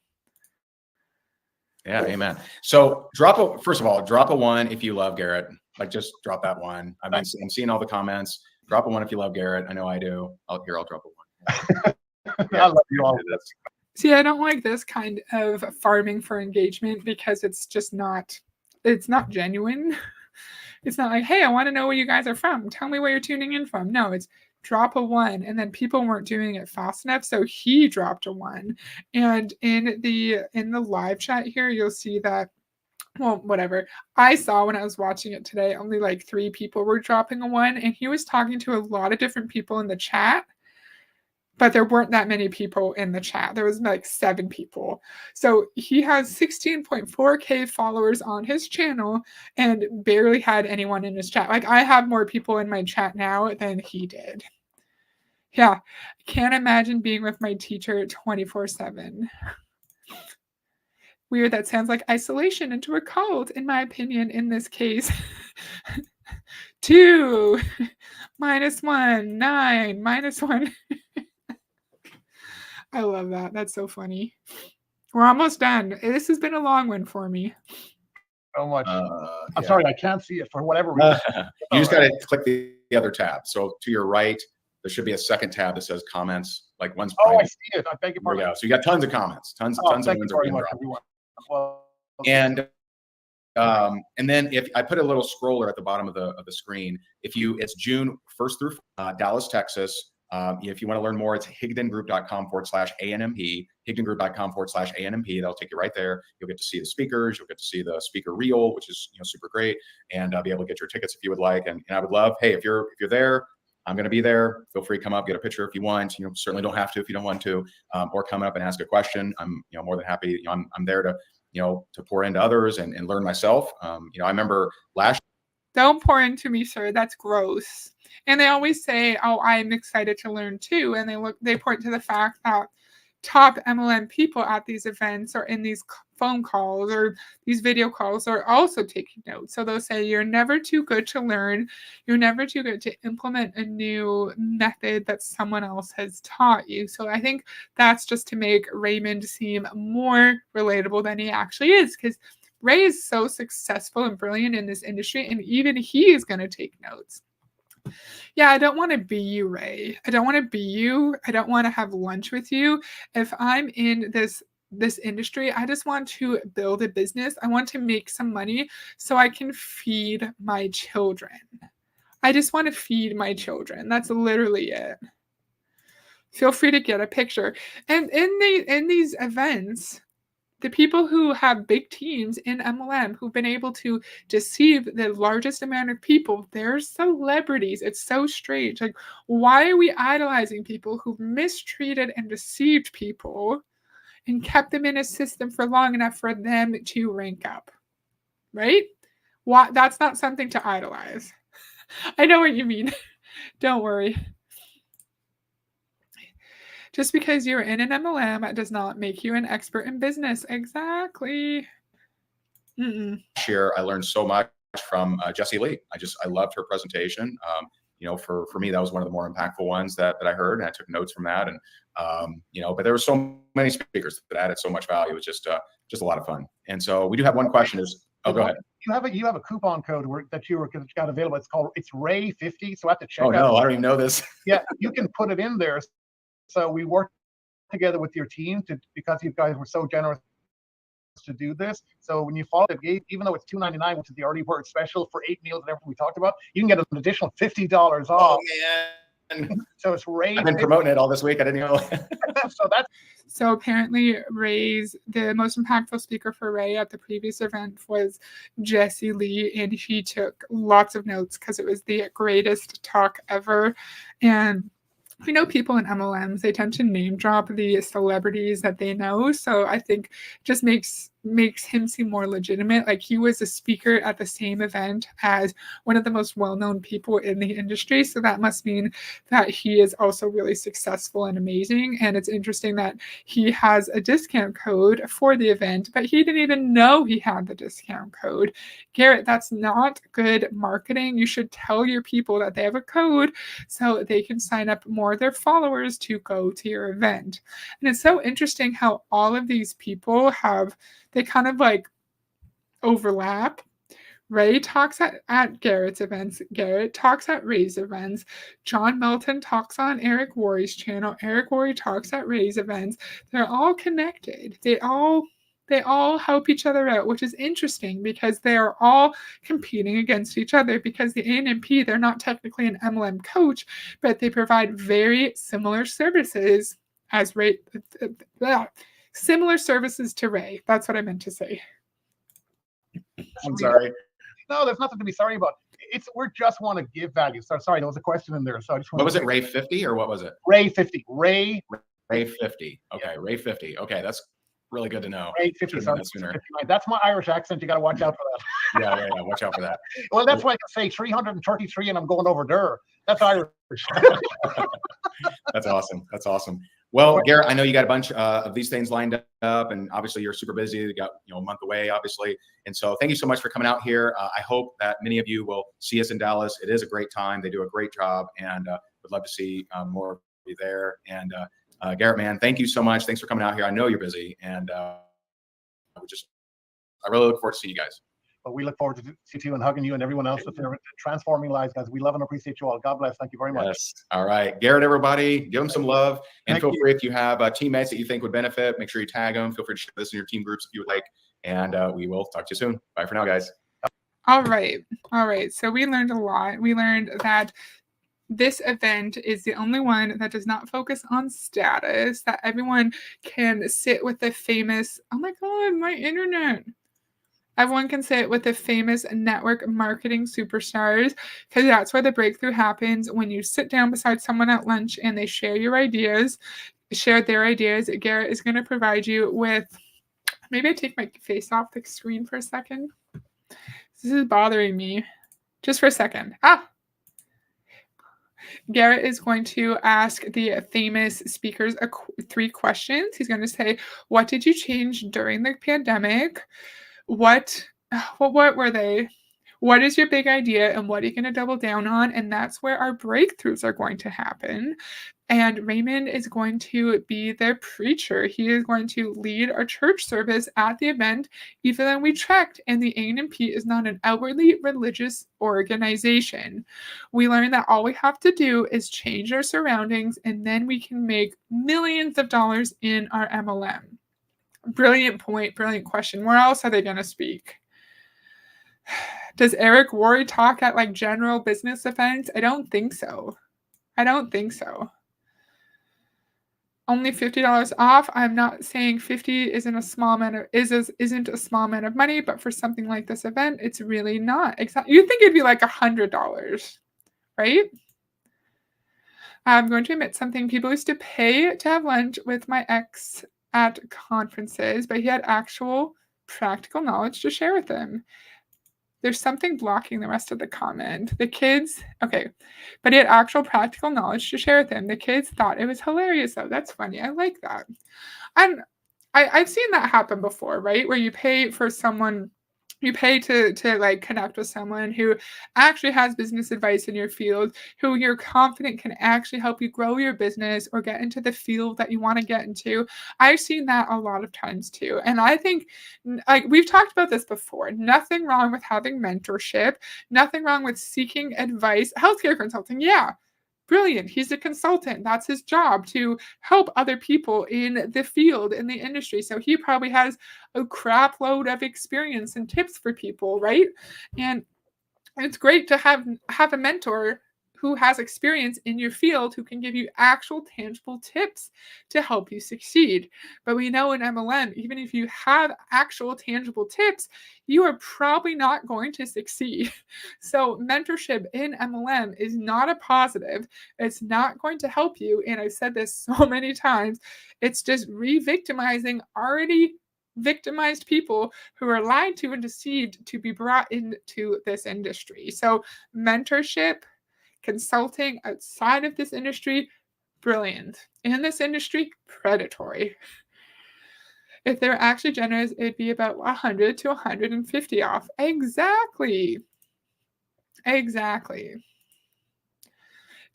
Yeah, amen. So first of all, drop a 1 if you love Garrett. Like just drop that 1. I'm seeing all the comments. Drop a 1 if you love Garrett. I know I do. I'll drop a 1. I love you all. See, I don't like this kind of farming for engagement because it's just not, it's not genuine. It's not like, hey, I want to know where you guys are from. Tell me where you're tuning in from. No, it's drop a 1, and then people weren't doing it fast enough, so he dropped a 1. And in the live chat here, you'll see that, well, whatever. I saw when I was watching it today, only like 3 people were dropping a 1, and he was talking to a lot of different people in the chat. But there weren't that many people in the chat. There was like 7 people. So he has 16.4K followers on his channel and barely had anyone in his chat. Like, I have more people in my chat now than he did. Yeah, can't imagine being with my teacher 24/7. Weird, that sounds like isolation into a cult, in my opinion, in this case. 2, -1, 9, -1. I love that. That's so funny. We're almost done. This has been a long one for me. So much. I'm sorry, I can't see it for whatever reason. You just got to click the other tab. So to your right, there should be a second tab that says comments. Like one's private. Oh, I see it. I beg your pardon. So you got tons of comments, tons of ones that are being dropped. Well, and then if I put a little scroller at the bottom of the screen, it's June 1st through Dallas, Texas. If you want to learn more, it's higdongroup.com/ANMP, higdongroup.com/ANMP. That'll take you right there. You'll get to see the speakers. You'll get to see the speaker reel, which is super great, and be able to get your tickets if you would like. And I would love, hey, if you're there, I'm going to be there. Feel free to come up, get a picture if you want. Certainly don't have to if you don't want to, or come up and ask a question. I'm more than happy. I'm there to to pour into others and learn myself. I remember last. Don't pour into me, sir. That's gross. And they always say, "Oh, I'm excited to learn too." And they point to the fact that top MLM people at these events or in these phone calls or these video calls are also taking notes. So they'll say, "You're never too good to learn. You're never too good to implement a new method that someone else has taught you." So I think that's just to make Raymond seem more relatable than he actually is, because Ray is so successful and brilliant in this industry, and even he is going to take notes. Yeah, I don't want to be you, Ray. I don't want to be you. I don't want to have lunch with you. If I'm in this industry, I just want to build a business. I want to make some money so I can feed my children. I just want to feed my children. That's literally it. Feel free to get a picture. And in these events, the people who have big teams in MLM who've been able to deceive the largest amount of people, they're celebrities. It's so strange. Like, why are we idolizing people who've mistreated and deceived people and kept them in a system for long enough for them to rank up? Right? Why? That's not something to idolize. I know what you mean. Don't worry. Just because you're in an MLM does not make you an expert in business. Exactly. Last year, I learned so much from Jessie Lee. I loved her presentation. For me, that was one of the more impactful ones that I heard, and I took notes from that. And but there were so many speakers that added so much value. It was just a lot of fun. And so we do have one question. Go ahead. You have a coupon code that you got available. It's Ray50. So I have to check. Oh no, I don't even know this. Yeah, you can put it in there. So we worked together with your team because you guys were so generous to do this. So when you follow it, even though it's $2.99, which is the early bird special for 8 meals and everything we talked about, you can get an additional $50 off. Oh man! So it's Ray. I've been promoting it all this week. I didn't know. So apparently, the most impactful speaker for Ray at the previous event was Jessie Lee, and he took lots of notes because it was the greatest talk ever. And people in MLMs, they tend to name drop the celebrities that they know. So I think it just makes him seem more legitimate. Like, he was a speaker at the same event as one of the most well-known people in the industry. So that must mean that he is also really successful and amazing. And it's interesting that he has a discount code for the event, but he didn't even know he had the discount code. Garrett, that's not good marketing. You should tell your people that they have a code so they can sign up more of their followers to go to your event. And it's so interesting how all of these people have they kind of like overlap. Ray talks at Garrett's events. Garrett talks at Ray's events. John Melton talks on Eric Worre's channel. Eric Worre talks at Ray's events. They're all connected. They all help each other out, which is interesting because they are all competing against each other because the ANMP, they're not technically an MLM coach, but they provide very similar services as Ray, similar services to Ray. That's what I meant to say. I'm sorry. No, there's nothing to be sorry about. We just want to give value. Sorry, there was a question in there. So I just what was it, Ray 50 or what was it? Ray 50. Ray 50. Okay, Ray 50. Okay, that's really good to know. Ray 50. Sorry, 59. That's my Irish accent. You got to watch out for that. Yeah, watch out for that. Well, that's why I can say 333 and I'm going over there. That's Irish. That's awesome. That's awesome. Well, Garrett, I know you got a bunch of these things lined up, and obviously you're super busy. You got a month away, obviously, and so thank you so much for coming out here. I hope that many of you will see us in Dallas. It is a great time. They do a great job, and would love to see more of you there. And Garrett, man, thank you so much. Thanks for coming out here. I know you're busy, and I really look forward to seeing you guys. But we look forward to see you and hugging you and everyone else that's transforming lives, guys. We love and appreciate you all. God bless. Thank you very much. Yes. All right. Garrett, everybody, give them some love. And feel free, if you have teammates that you think would benefit, make sure you tag them. Feel free to share this in your team groups if you would like. And we will talk to you soon. Bye for now, guys. All right. So we learned a lot. We learned that this event is the only one that does not focus on status, that everyone can sit with the famous, oh my God, my internet. Everyone can sit with the famous network marketing superstars because that's where the breakthrough happens when you sit down beside someone at lunch and they share their ideas. Garrett is going to provide you with, maybe I take my face off the screen for a second. This is bothering me. Just for a second. Garrett is going to ask the famous speakers 3 questions. He's going to say, what did you change during the pandemic? What were they? What is your big idea and what are you going to double down on? And that's where our breakthroughs are going to happen. And Raymond is going to be their preacher. He is going to lead our church service at the event, even though we checked, and the ANMP is not an outwardly religious organization. We learned that all we have to do is change our surroundings, and then we can make millions of dollars in our MLM. Brilliant point, brilliant question. Where else are they going to speak? Does Eric Worre talk at like general business events? I don't think so. Only $50 off. I'm not saying 50 isn't a small amount of money, but for something like this event, it's really not. You think it'd be like $100, right? I'm going to admit something. People used to pay to have lunch with my ex at conferences, but he had actual practical knowledge to share with them. There's something blocking the rest of the comment. The kids, okay, but he had actual practical knowledge to share with them. The kids thought it was hilarious, though. That's funny. I like that. And I've seen that happen before, right? Where you pay for someone, you pay to like connect with someone who actually has business advice in your field, who you're confident can actually help you grow your business or get into the field that you want to get into. I've seen that a lot of times too. And I think, like we've talked about this before, nothing wrong with having mentorship, nothing wrong with seeking advice. Healthcare consulting, yeah. Brilliant. He's a consultant. That's his job, to help other people in the field, in the industry. So he probably has a crap load of experience and tips for people, right? And it's great to have a mentor who has experience in your field who can give you actual tangible tips to help you succeed. But we know in MLM, even if you have actual tangible tips, you are probably not going to succeed. So mentorship in MLM is not a positive. It's not going to help you. And I've said this so many times. It's just re-victimizing already victimized people who are lied to and deceived to be brought into this industry. So mentorship, consulting outside of this industry, brilliant. In this industry, predatory. If they're actually generous, it'd be about 100 to 150 off. Exactly.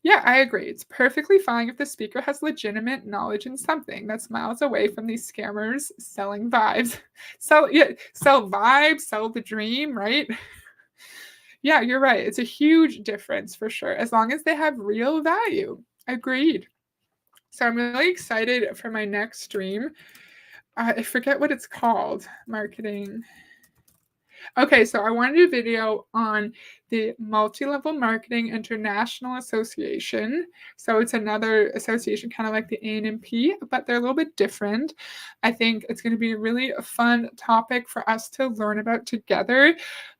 Yeah, I agree. It's perfectly fine if the speaker has legitimate knowledge in something that's miles away from these scammers selling vibes. Sell vibes, sell the dream, right? Yeah, you're right. It's a huge difference for sure, as long as they have real value. Agreed. So I'm really excited for my next stream. I forget what it's called. Marketing. Okay, so I want to do a video on the Multi-Level Marketing International Association. So it's another association, kind of like the ANMP, but they're a little bit different. I think it's going to be a really fun topic for us to learn about together.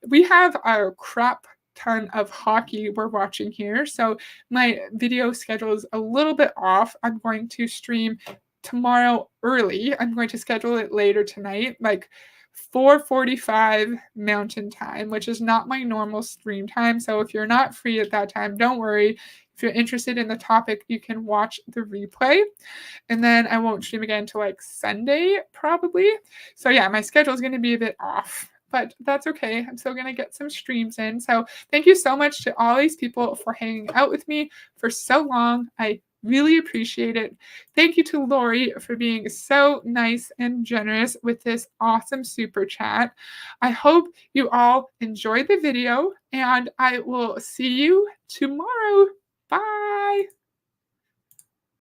We have a crap ton of hockey we're watching here, so my video schedule is a little bit off. I'm going to stream tomorrow early. I'm going to schedule it later tonight, like 4:45 Mountain Time, which is not my normal stream time. So if you're not free at that time, don't worry. If you're interested in the topic, you can watch the replay. And then I won't stream again until like Sunday, probably. So yeah, my schedule is going to be a bit off, but that's okay. I'm still going to get some streams in. So thank you so much to all these people for hanging out with me for so long. I really appreciate it. Thank you to Lori for being so nice and generous with this awesome super chat. I hope you all enjoyed the video, and I will see you tomorrow. Bye.